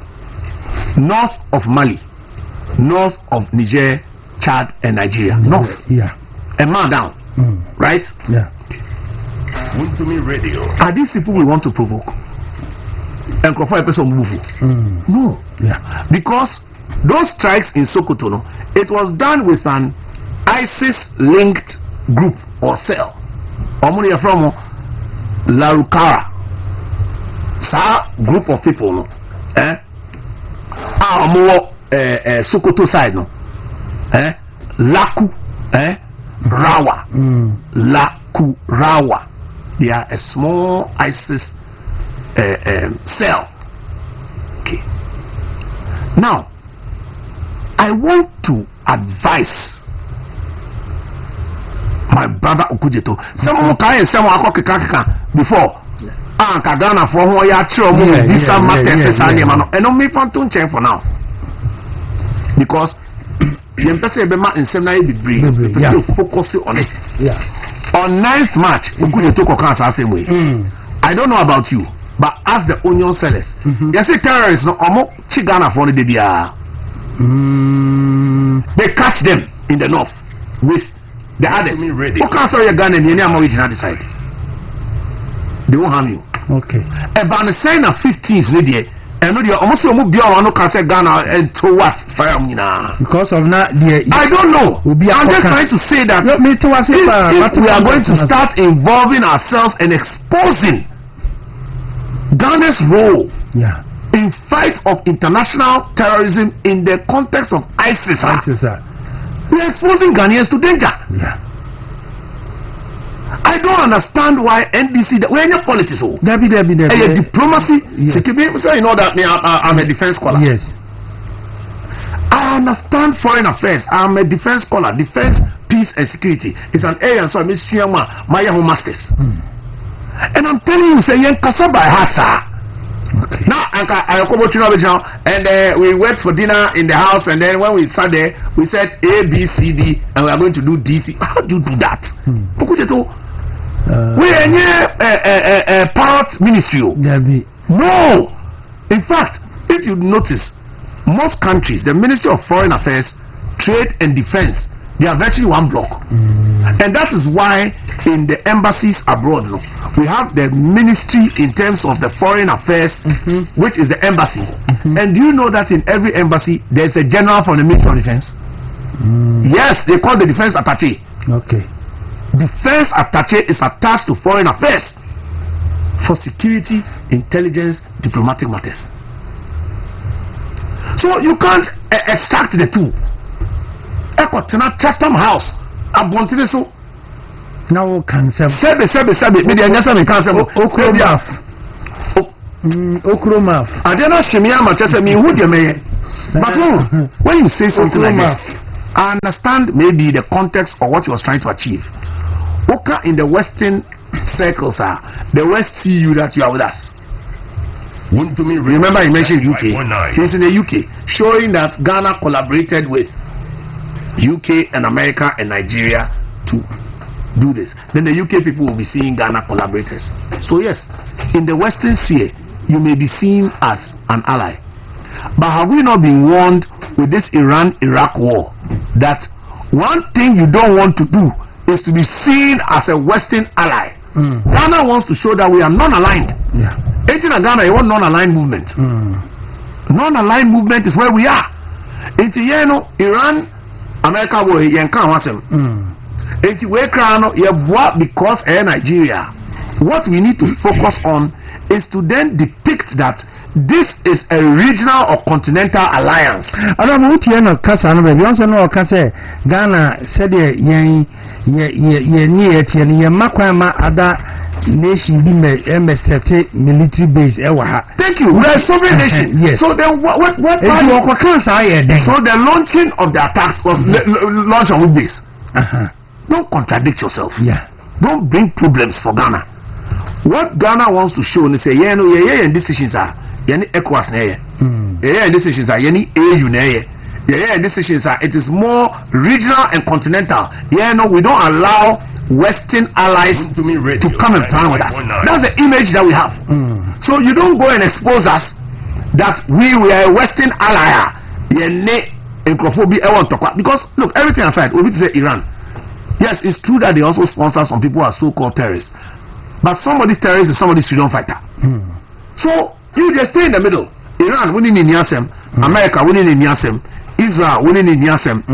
north of Mali, north of Niger, Chad, and Nigeria. North. Yeah. A man down. Right? Yeah. Radio. Are these people we want to provoke? And for a person move? No. Yeah. Because those strikes in Sokoto, no, it was done with an ISIS-linked group or cell. Omuni from Larukara. Sa group of people, no, Sokoto side, no, Laku, Rawa, Laku Rawa. They are a small ISIS cell. Okay. Now, I want to advise my brother Okujeto. Some kind some before. Ghana for who ya chiro mu this matters and no me fanton check for now. Because you person be ma nsem na be brave. You focus on it. Yeah. On 9th March, Okujeto ko kan same way. I don't know about you, but as the onion sellers, you see terrorists no omo chi Ghana for the bia. They catch them in the north with the others. Who can't sell your gun and the name original side? They won't harm you. Okay. About the sign of 15th lady, and no, almost no can say Ghana and to what? Because of that, I don't know. I'm just trying to say that if we are going to start involving ourselves and exposing Ghana's role in fight of international terrorism in the context of ISIS, we are exposing Ghanaians to danger. Yeah. I don't understand why NDC, we're in politics. Diplomacy, security. So you know that I'm a defense scholar. Yes. I understand foreign affairs. I'm a defense scholar. Defense, peace, and security is an area. So I'm my home masters. And I'm telling you, say, by heart, sir. Okay. Now, and we went for dinner in the house, and then when we sat there, we said A, B, C, D, and we are going to do DC. How do you do that? We are near a part ministry. No. In fact, if you notice, most countries, the Ministry of Foreign Affairs, Trade and Defense, they are virtually one block. And that is why in the embassies abroad, we have the ministry in terms of the foreign affairs, which is the embassy. And do you know that in every embassy, there's a general from the Ministry of Defense? Yes, they call the defense attaché. Okay. Defense attaché is attached to foreign affairs for security, intelligence, diplomatic matters. So you can't extract the two. Chatham House, Abontine so. Now cancel. Sebe. Media nyasa me cancel. Okromaf. Adena shemia matese me who de me. But when you say something like this, I understand maybe the context of what he was trying to achieve. Oka in the Western circles the West see you that you are with us. Remember he mentioned UK. He's in the UK, showing that Ghana collaborated with UK and America and Nigeria to do this. Then the UK people will be seeing Ghana collaborators. So yes, in the Western sphere, you may be seen as an ally. But have we not been warned with this Iran-Iraq war that one thing you don't want to do is to be seen as a Western ally. Ghana wants to show that we are non-aligned. Yeah. Ghana, you want non-aligned movement. Non-aligned movement is where we are. Iran, America will yankan wasem. We crano because Nigeria. What we need to focus on is to then depict that this is a regional or continental alliance. I don't know what you know, Casa, baby. Also, no, Casa, Ghana said, ye near it, and ye Makwama, other nation be military base. Thank you. We are a sovereign nation. Yes. So then, what? So the launching of the attacks was launched on which base? Don't contradict yourself. Yeah. Don't bring problems for Ghana. What Ghana wants to show, they say, and decisions are. Yani ECOWAS and decisions are yani AU and decisions are it is more regional and continental. We don't allow Western allies to come and plan with us. That's the image that we have. So you don't go and expose us that we are a Western ally. Because look, everything aside, we say Iran. Yes, it's true that they also sponsor some people who are so-called terrorists. But somebody's terrorist is somebody's freedom fighter. So you just stay in the middle. Iran winning in Yasem, America winning in Yasem, Israel winning in Yasem.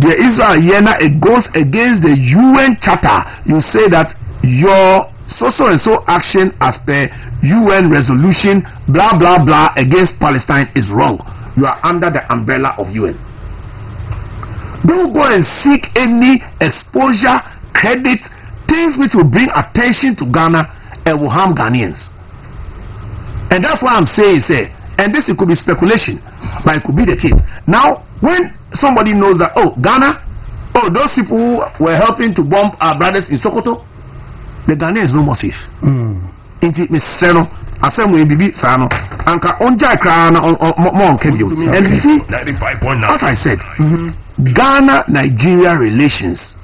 The Israel Yena, it goes against the UN Charter. You say that your so and so action as per UN resolution, blah blah blah, against Palestine is wrong. You are under the umbrella of UN. Don't go and seek any exposure, credit, things which will bring attention to Ghana and will harm Ghanaians. And that's why I'm saying, and this it could be speculation, but it could be the case. Now, when somebody knows that, Ghana, those people were helping to bomb our brothers in Sokoto, the Ghana is no more safe. Inti Mr. Assembly Bibi Sano, Anka Onja Krana on Kedio. And you see, as I said, Ghana-Nigeria relations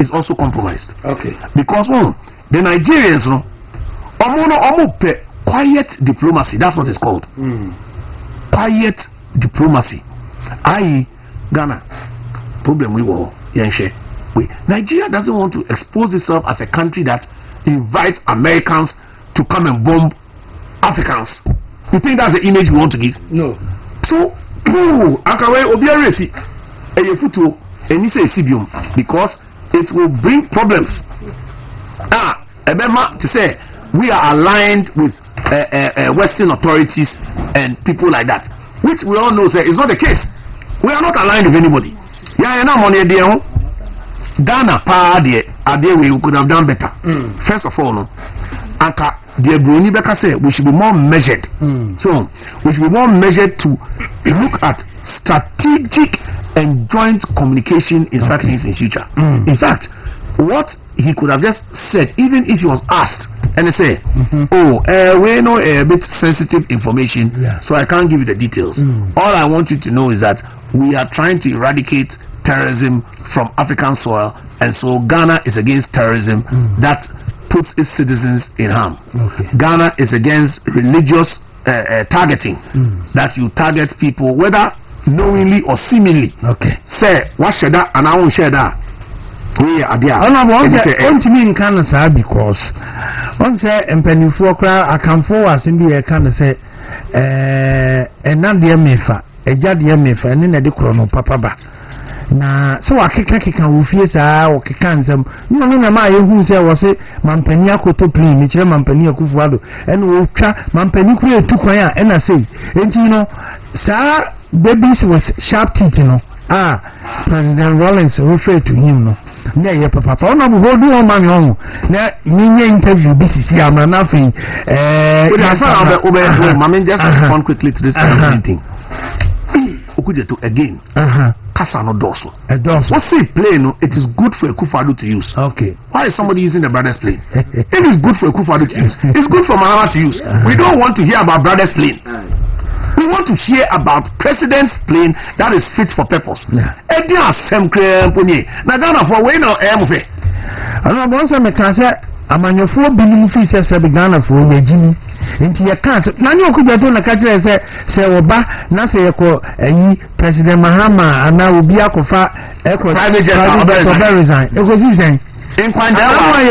is also compromised. Okay. Because the Nigerians, quiet diplomacy, that's what it's called. Quiet diplomacy. Ghana, problem we were Nigeria doesn't want to expose itself as a country that invites Americans to come and bomb Africans. You think that's the image we want to give? No. So, because it will bring problems. To say we are aligned with Western authorities and people like that, which we all know is not the case. We are not aligned with anybody. Ghana, we could have done better. First of all, the Bruni Beka said we should be more measured. So we should be more measured to look at strategic and joint communication in such things in future. In fact, what he could have just said, even if he was asked, and they say, we know a bit sensitive information, so I can't give you the details. All I want you to know is that we are trying to eradicate terrorism from African soil, and so Ghana is against terrorism that puts its citizens in harm. Ghana is against religious targeting, that you target people whether knowingly or seemingly. Say what should that and I won't share that. We are there. Because one say and for I can forward in the kind of say and not the mefa a jadia mefa and then the chrono papa. Na so akeka wufie saa okekansam no na ma yehu se wo se mampani akoto plane mi kire mampani akufuado ene wo twa mampani kure etukwan a ena sei enti no saa babies with sharp teeth no President Rawlings refer to him no na ye papa ona bo do o ma no na nyenye interview BCC amna na fin mama just respond quickly to this thing. Again, Kasano Dorso. What's the plane? It is good for a Kufadu to use. Okay. Why is somebody using the brother's plane? It is good for a Kufadu to use. It's good for Mahama to use. We don't want to hear about brother's plane. We want to hear about president's plane that is fit for purpose. Now, for way now, I don't want to say, I'm on your 4 billion fees as a beginner for Jimmy. Into your cancer. Now you could do a catcher say Oba, Naseko, President Mahama, and now will be a private jet resign. It was easy. in Kwanda why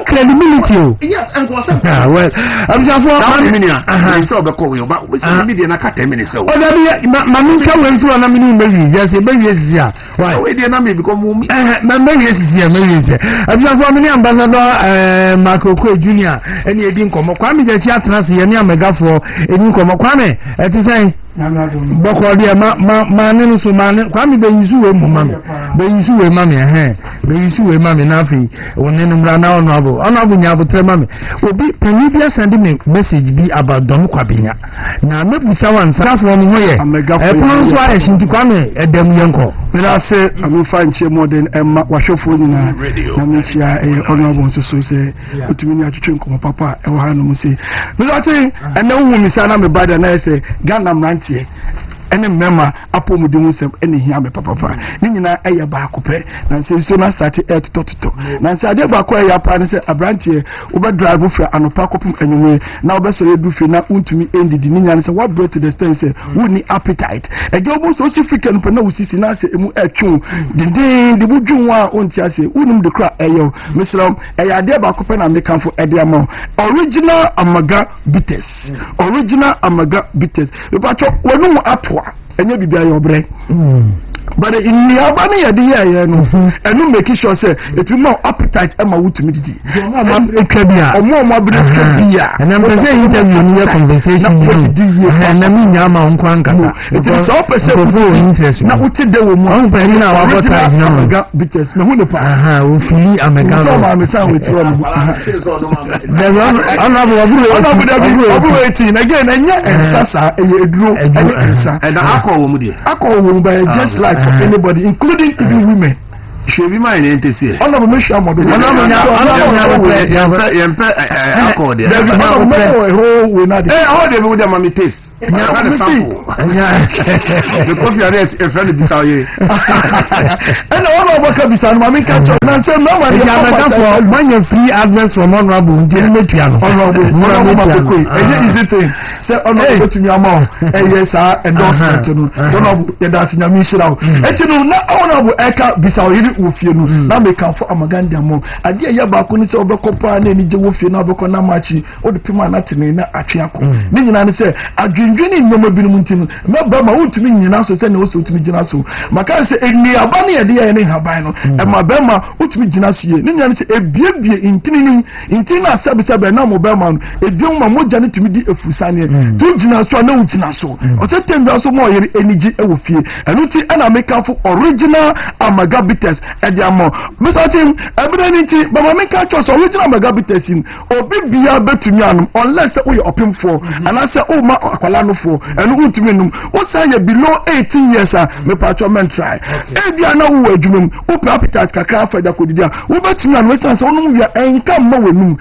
credibility. Yes, and was well, I'm just for so the call but we media na 10 minutes so mama can went through an aminu baby just a baby is here why we dey na me become mummy baby is here I'm just for many ambassador Marco Junior any edin komo kwame je chi atrans ye ne amega for edin komo kwame e ti say boko dia ma ne so ma ne kwame be yisu we mama be yisu we mama be yisu we mama na fi woni no mra na honorable nya botre mama obi pani bia send me message bi about don kwabenya na mebusa wansa for mo hoye e pon so a shinti kwame edem yenko me na say amufa nche modern emma wahwefo nyina na mechia honorable so say otumi ni atwetwe nkomo papa e wo hanu mu say me ati ene wu mi sana me bada na say Ghana mrantie ene mema apomudin sem ene hia me papa ni nyina eye ba akopɛ na say so na start to na say ade ba ko eye apa ne say abrantie wo be drive fra anopa kopum anyume na wo be so edu fi na untumi endidi ni nyina say what brought to the stand say wo ni appetite e ge obo so african pe na wo sisi na say emu atwu dindin de budwun wa onti ase unum de kra eye meslam eye ade ba akopɛ na me kanfo ede ama original amaga bitters e ba cho wonu atwa enye bibia yo bre but in the abani ya dey here no enu make sure say it will more appetite e ma wutumi didi omo abirikabia and I'm saying interview ni conversation na mi nya ma nko ankata it is so person interest na uti de wo mu on pa ni na wa bota na bitters me hu ne pa o fili amega so ma me san we tiro no abu 18 again enye sasa eduro and akọ wo mu de by just like for anybody, including even women. Should be mine and to see. Honorable Misha Modo. The coffee arrest a friend beside you. And all of what beside Mammy Catcher and say no one for when you free advance from honorable honorable easy thing. Say honorable to me among yes endorsement honorable that's in a mission out. And you know not honorable Eka beside you with you now make for Amaganda more. I dear Yabakuni so Bocopa and any Jewufi now Bocona Machi or the Pima Natina Achiaco. Nina say Dreaming no more binumuntinu. Mabama to me now so send also to me jinaso. Maka say eni abani e dey eni habano. E mabama to me jinaso ye. Ninya say e bie intina sabe na mobama e bie ma moja ni to me di efusane. To jinaso na ujinaso. O say tembe so mo yeri eniji e wo fie. Enu ti ana make am for original amaga bitters e dey am. Bisatin e be ni ti baba make am cho original amaga bitters in. Obi bia betumi anum unless we opim for and I say oh ma akwala no for and ultimate num o say below 18 years me patcho men try e bia na wo adwumem o pe appetite kakra fa da kodidia wo betumi an we say onum wia enka ma wenum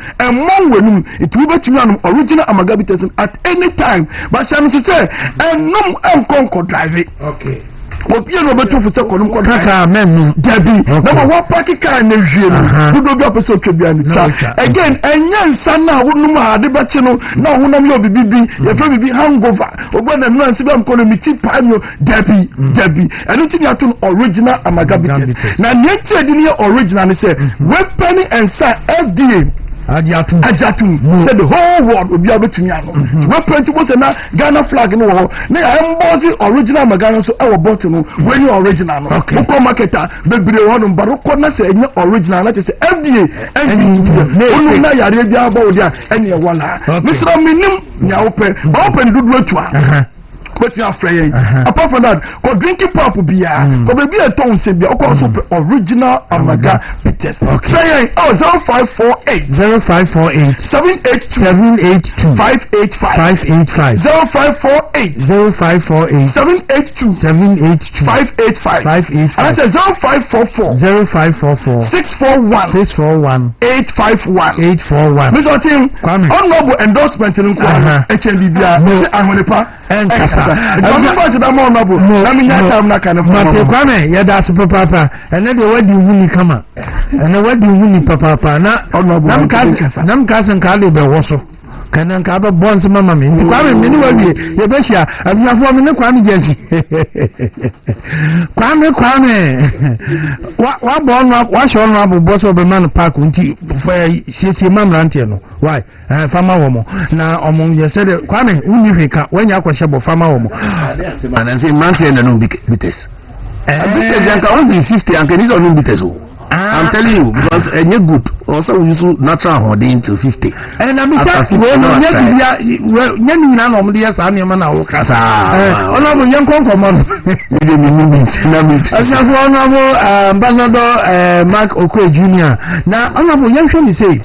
wenum it wo betumi an original amagabites at any time but sham say enum enkonko drive okay Opia no beto fu se konum ko kaka men dabi na wa park car na hwie no do do person twebia ni again enye nsa na wonum ade beche no na honam yo bibibi ye fa bibi hangover ogbo na no anse bam kono miti panyo dabi enu ti ni atun original amagabites na ne ti edi ni original ni say weapon and sa FDA Ajatun said the whole world will be able to me. What plenty was na Ghana flag no ho. Na ya embossy original magana so our bottom when you original no. Oko marketer bebre won baroko na say any original na say FDA unu na yare bia ba odia ene wala. Mr. Minim nya open dudu atua. But you are afraid. Apart from that, go drinking pop beer. Go baby a ton say beer. Also original amaga bitters. Say 0548 782 585 0548 782 585 and I say 0544 641 851. Mr. Tim, honorable endorsement in HND and Kasa. Kwame ya da su papa and then the wedding wuni kama and the wedding wuni papa na nam kasan ka de be woso kana nka ba bonds mama me nti kwa me ni wa wie ye be hia abiafo me ne kwa me jesi kwa me wa bon wa show no abubo so be man park nti sie mamra ntie no why fama wo mo na omo ye said kwa me uni hweka wanya akwhye bo fama wo mo and say man say no bites bites yanka 150 and can is on bites o. I'm telling you, because any good also we use natural holding till 50. And I'm saying, well, you know, normally, yes, I'm your man. Oh, no, young common. As honorable Ambassador Mark Okwe Jr. Now, honorable young show me say,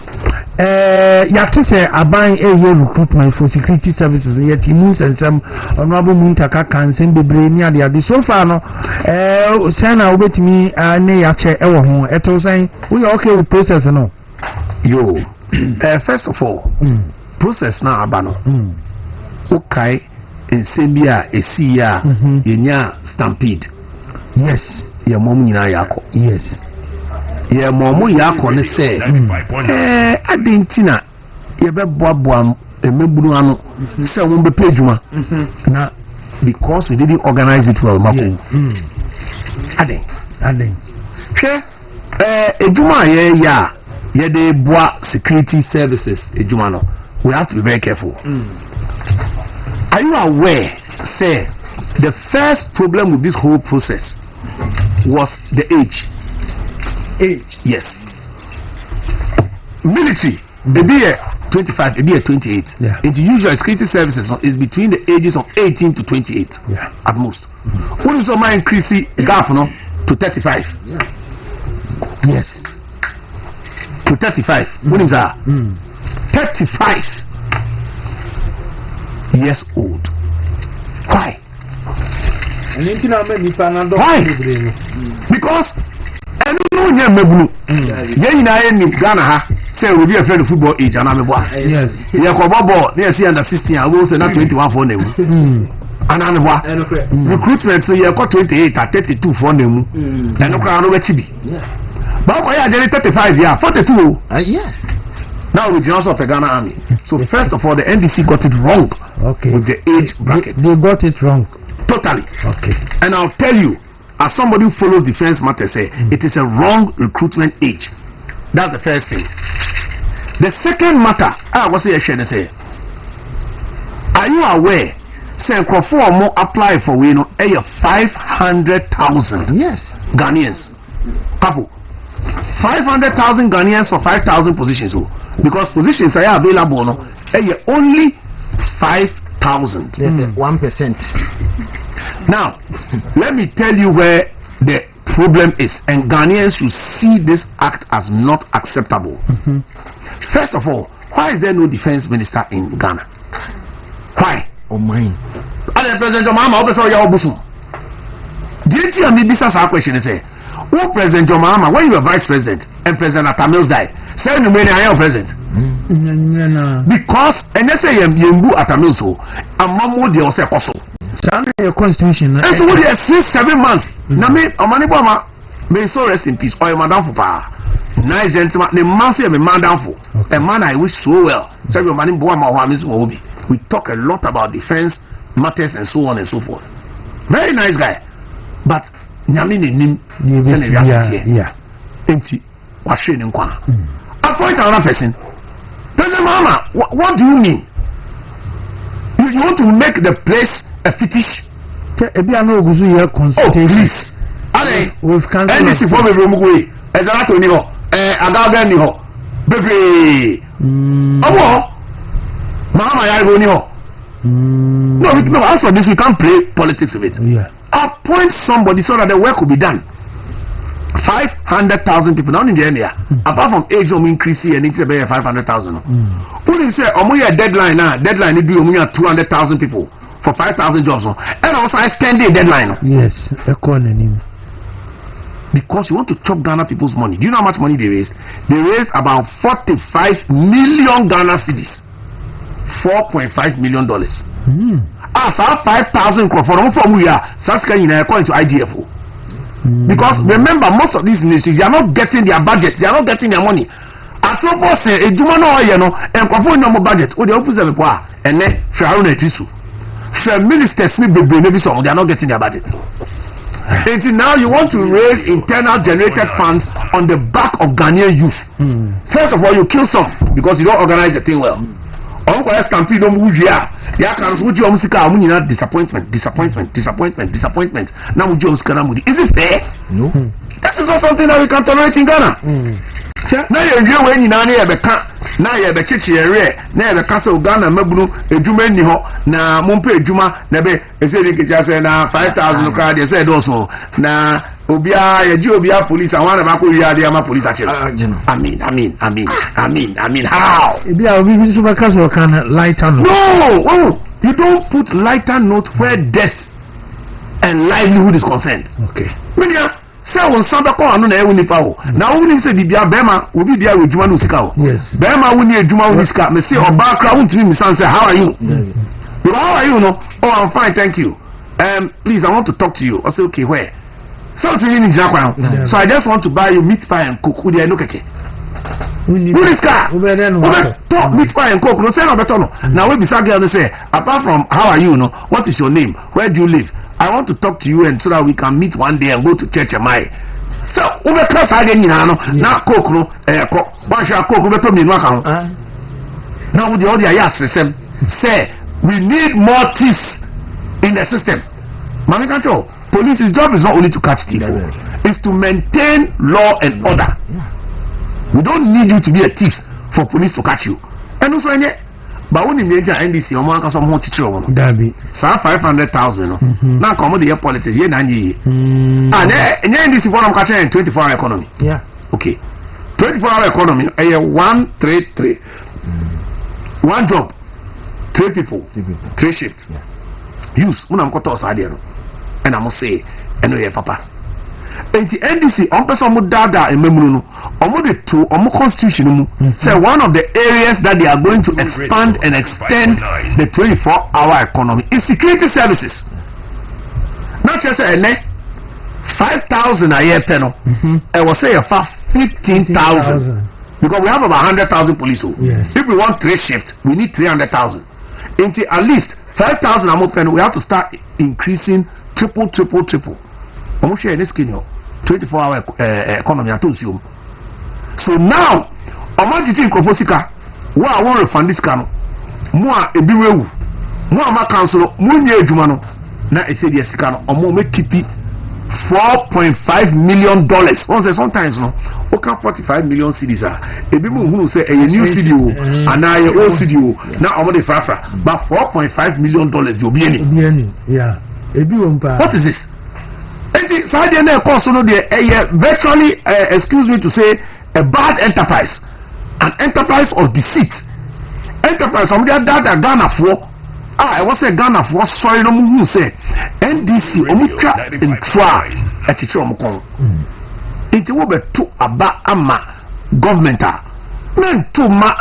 you have to say, I buy a year recruitment for security services, yet he moves and some honorable Muntaka can send the brain near the so far. No, Sana wait me, near chair, it was saying, we are okay with process, no. Yo, first of all, process now, Abano. Okay, in Sambia, a sea, yenya stampede. Yes, your mom in Ayako. Yes. Yeah, momo yako ne say adentina ye be boaboa emeburu anu say won be pejuma na because we didn't organize it well mako aden hwe ejuma ye dey boa security services ejuma no we have to be very careful. Are you aware say the first problem with this whole process was the age? Yes. Military, maybe 25, maybe 28. Yeah. And usual security services is between the ages of 18 to 28. Yeah. At most. What is my increase gap no to 35? Yeah. Yes. To 35. What is that? 35 years old. Why? Why? Because I don't know mebulu ye na ni Ghana ha say we be a friend football age ana mebo yes ye ko bobo na see under 16 I will say na 21 for na mu ana mebo recruitment so ye ko 28 at 32 for na mu eno kra no wechi bi ba ko ya dey 35 year 42 yes now we just of the Ghana army. So first of all the NDC got it wrong with the age bracket. They got it wrong totally. Okay. And I'll tell you, as somebody who follows defense matters, say it is a wrong recruitment age. That's the first thing. The second matter, I was say, are you aware? Say, for more apply for we know 500,000 yes Ghanaians. Couple 500,000 Ghanaians for 5,000 positions. Because positions are available no, only 5,000. 1%. Now, let me tell you where the problem is, and Ghanaians should see this act as not acceptable. First of all, why is there no defense minister in Ghana? Why? Oh my. And President Jomama, also your obusu. Didn't you me this as a question? Say, who President Jomama, when you were vice president and President Atamils died, say no many I am president. Because and they say Yembu Atamils so, and Mamu de Ose Koso. Constitution. And so we have 6-7 months. Na me amani boma may so rest in peace. Or madam for pa. Nice gentleman. The man say me madam for. A man I wish so well. Say your mani boma wa miss obi. We talk a lot about defense matters and so on and so forth. Very nice guy. But nyami ne nim yeah. Empty. Wa hwe ne nkwa. Appoint another person. President Mama, what do you mean? You want to make the place a fetish? Oh, please. We've cancelled. NDC for me from Mugwe. Ezalato ni ho. Agaga ni ho. Baby. Omo. Mama ya go ni ho. No, as for this we can't play politics with it. Yeah. Appoint somebody so that the work will be done. 500,000 people now in the area. Apart from age increase here, and it's about 500,000. Who did say omuya deadline now? Deadline it be omuya 200,000 people for 5,000 jobs. And also I spend the deadline. Yes, economy. Because you want to chop Ghana people's money. Do you know how much money they raised? They raised about 45 million Ghana cedis. $4.5 million. As our 5,000 from Muya, Saska according to IGFO. Because remember, most of these ministries, they are not getting their budgets, they are not getting their money. atopo se ejuma no oye no enkofo no budget o de officer me po a ene hwaro na tisu hwe ministers ni bebe na bi so they are not getting their budget. And now you want to raise internal generated funds on the back of Ghanaian youth. First of all, you kill some because you don't organize the thing well. Stampede no move here. There can disappointment. Now is it fair? No. This is not something that we can tolerate in Ghana. Now you're when you now you be chichi ere na you be kasa Ghana mabunu edwuma ni ho na mompe edwuma na be ese de keja say na 5,000 crowd they say also na obia ye obia police and one ba ko wi ade ama police ache. Amen. How? Ebia obi bi so ba kasa kan lighter note. No, you don't put lighter note where death and livelihood is concerned. Okay. Media say won samba ko anu na ewu nipa o na woni say bibia bema obi dia we djuma no sika o yes bema woni edjuma woni sika me say oba kra wontimi mi san say how are you how are you no oh I'm fine thank you please I want to talk to you I say okay where so to you ni jakwa so I just want to buy you meat pie and coke with no keke woni sika talk meat pie and coke no say no better no now we be say girl say apart from how are you no what is your name where do you live I want to talk to you and so that we can meet one day and go to church am I. So we be class again no na coke no ko one share coke we to me no aka. Now with the other yes say we need more thieves in the system. Mami kancho police's job is not only to catch thieves, it's to maintain law and order. We don't need you to be a thief for police to catch you. And also but when you major NDC omo aka so mo chichiro wo dabi sa 500,000 no na come the politics ye na nyi and NDC for am catch 24-hour economy okay 24-hour economy 133 one job 3 people 3 shifts use una mkoto sa de no and am say eno ye papa enti NDC on person mu dada ememunu no omo de to omo constitution mu say one of the areas that they are going to expand and extend the 24-hour economy is security services. Not just say 5,000 a year no I will say 15,000 because we have about 100,000 police. If we want 3 shifts we need 300,000 into at least 5,000 a month we have to start increasing triple I'm share this skin 24-hour economy at you. So now I'm teaching Kofosika who I want to refund this cano more a biwewu more my council munye jumano na e say the sikano omo make keep $4.5 million. Once sometimes no okay 45 million cedis e bi mu hu say a new cedi o and a old cedi o na omo dey frafra but $4.5 million you be any yeah e bi won what is this? Sadia cost no de virtually excuse me to say a bad enterprise, an enterprise of deceit, enterprise from there that Ghana for I was a Ghana for sorry no mu say NDC omutra intwa etiche omukon it will be to aba ama government men to ma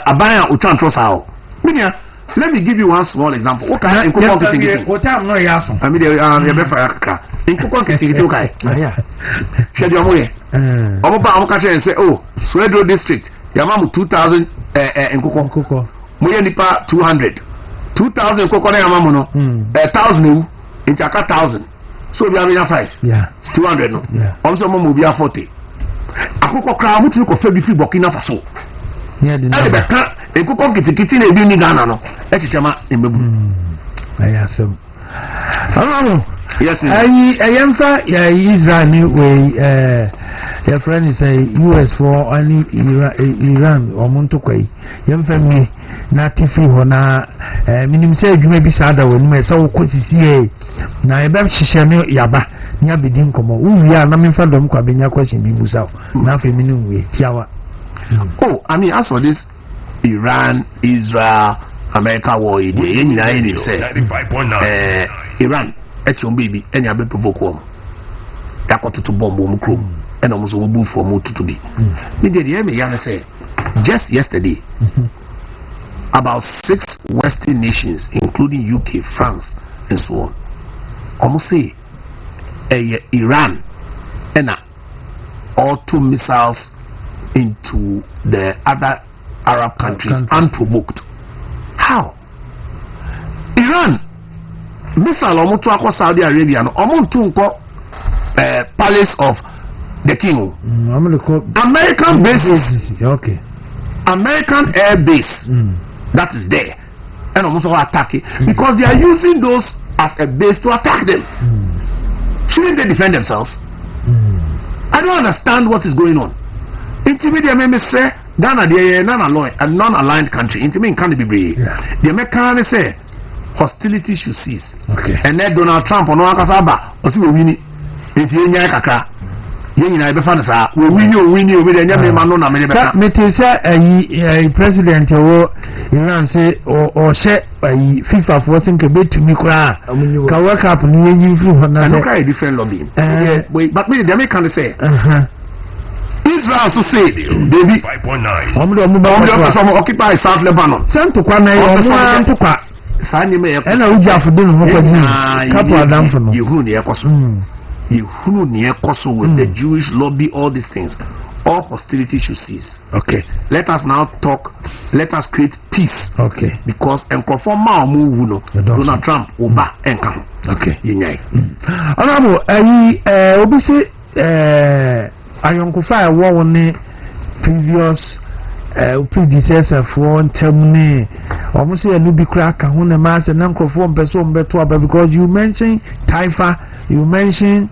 abaya utantro sao media. Let me give you one small example. Okay, in Kokon Kitingiti. What time no yaso? I mean, you better fire. In Kokon Kitingiti, okay. Yeah. Share your money. Omoba Omokache and say, oh, Swedro district. Yamamu 2,000 in Kokon. Moya nipa 200. 2,000 in Kokon Yamamu no. 1,000 in Chaka 1,000. So we have 5. Yeah. 200 no. Yeah. Also Momo be 40. Akoko kra mutu ko fe bi fi Burkina Faso. Yeah, the Ekoko kitikiti na ebi ni Ghana no echichema emebu ayasem yes ayemfa ya Israel ni we your friend is a US for any Iran omuntu kwai yemfa mi na tifi ho na minim say adwuma bi sada woni me say okosisi e na ebe hihye ne yaba nya bedi nkomo wi a na memfa dom kwa benya question bi busa na afi minim we tiawa. Oh, I mean, as for this Iran, Israel, America war, Iran, your baby, any other provoke one. That got to bomb crew, and almost will move for more to be. Say, just yesterday, about 6 Western nations, including UK, France, and so on, almost say, Iran, and all 2 missiles. into the other Arab countries unprovoked. How? Iran missile omutu akọ Saudi Arabia no omuntu palace of the king. American bases. Okay. American air base that is there. And almost attack it because they are using those as a base to attack them. Shouldn't they defend themselves? I don't understand what is going on. Intimidate me say Ghana they a non-aligned country. Intimidate can't be brave. The Americans say hostility should cease. Okay. And then Donald Trump on Wakasaba or see we win it. If you kaka. Yenya be fan sa we win you we dey me no na me be ka. Me te say president wo Iran say o she FIFA for think betumi kra ka work up ni yenyi free ho na say a different lobby. But me the American say Israel so say they be 5.9. Omo ba some occupy South Lebanon. Santo kwa na yo mo to kwa sa ni me e na ujafo de no ho kwa ni kapo adam fo no yehunu ne yakoso yehunu ne yakoso with the Jewish lobby, all these things. All hostility should cease. Okay. Let us now talk. Let us create peace. Okay. Because conform no Donald Trump oba enka. Okay. Yenyai. Honorable obi say ayonkofa wo woni previous predecessor for termine almost say no be crack ho na ma say na nkrofo mpeso mbeto aba because you mentioned Taifa, you mentioned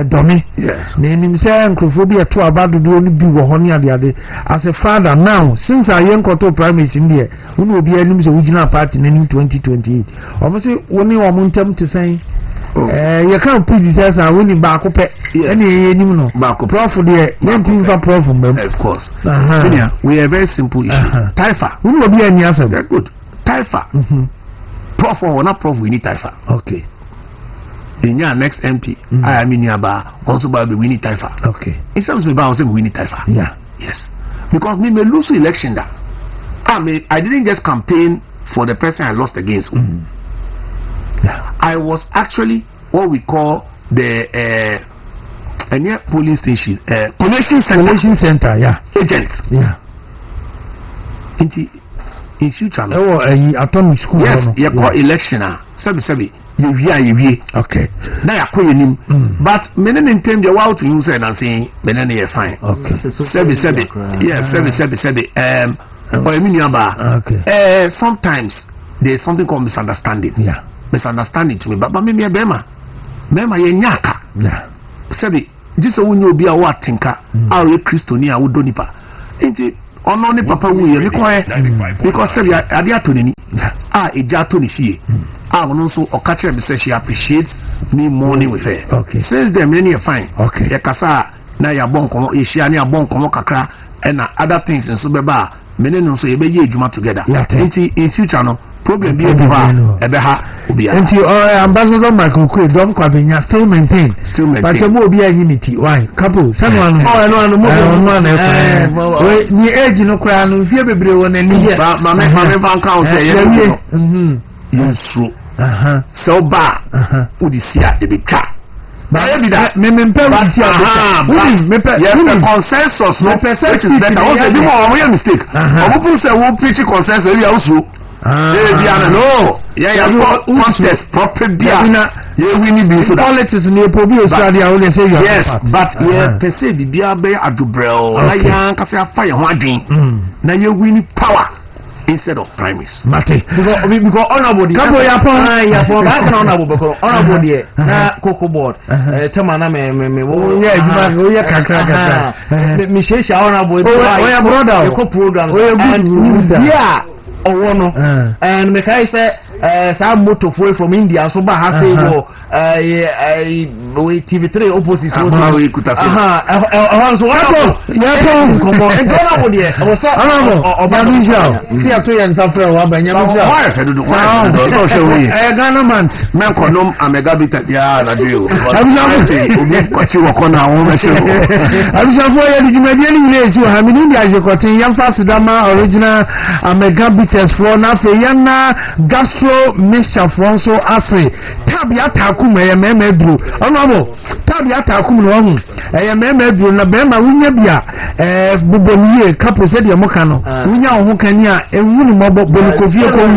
Domi. Yes. Nenim say nkrofo bi eto aba dodo ni bi wo ho ne ade as a father now since I yenkoto primaries in there wonu obi anim say original party in 2028 almost say woni wo montem te say you can't predecessor when you back up any no prof there you for prof of course. We are very simple issue. Taifa who will be any answer very good. Taifa prof or not prof we need Taifa. Okay. In your next MP I mean yaba also by we need Taifa. Okay. In some way I say we need Taifa. Yeah. Yes. Because me lose election that I didn't just campaign for the person I lost against. Yeah. I was actually what we call the near polling station, collation center, yeah, agent, yeah. In future, atomic school. Yes, you call election. Sebi, you okay. Now you call him, but many in terms you out to use and saying, many are fine. Okay. Sebi, yes, sebi. Okay. Sometimes there is something called misunderstanding. Yeah. Misunderstanding to me, but me bema ye nyaka. Yeah. Sebi, just so we know be a what thinker, our Christoni, I would donipa. Ain't ono ni papa we because sebi ade atoni e jato ni fie. No so okache me say she appreciates me morning with her. Okay. Says them many are fine. Okay. Ya kasa na ya bon komo e shia na ya bon komo kakra and other things in so beba mene no so ye be ye adwuma together. In future no problem be ha until Ambassador Michael Kwe don't kwabenya still maintain but you be unity why couple someone we ni age no kra no fie bebre won ani mama ban count yes so ba udisia e betwa but me consensus no which is better also do more mistake obu say we preach consensus we also no contest proper bia winning be so politics ni epobi osade a we say yes but per se bibia be adubrel na yan kasa afa ye ho adwen na ye winning power instead of primaries. Mate. Because honorable. Kabo ya po. Ba kana honorable because honorable there. Na cocoa board. Tema na me. Yeah, you ya kakra. Me shesha honorable. Oh ya brother. Eco program. And yeah. Oh no. And me kai say some motor from India so ba ha say go TV3 opposite so we could have so come on and honorable there was honorable see ato yan safra wa ba nyam sha why fe do so show we Ghana man men konom amegabita dia na do obi kwachi woko na won me show abisafo ya di jumadi ni ile si ha mi ni aje kotin yan fasidama original amegabites for na fe yan na gastro chocho mixture for so ase tabia takum e meme duro ono tabia takum no hu e meme duro na be ma wunya bia buboniye kapo se de moka no wunya ho kani a enwunu mobo bolukofie ko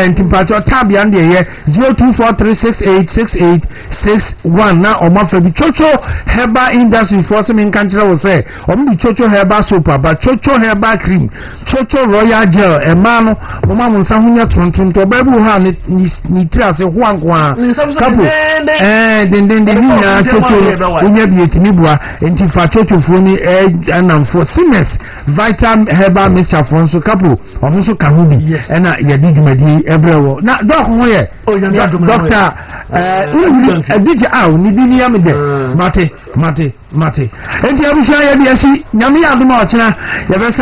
ntimpacho tabia de ye 0243686861 na omafa bi chocho heba industry for some country wo say bi chocho heba soap ba chocho heba cream chocho royal gel e ma no mama mo nsa hunya tonton to ba bu ha ni tira se ho anko kapo den ni na chocho unya bi etimi bua enti fa chocho fo ni anamfo simes vitam herbal mixture fo so kapo omo so ka ho bi na ya di dwumadi ebrewo na doc ho ye doctor DJ aw ni bi ni am de mate enti abusha ya bi asi nyame ya do ma ochina ya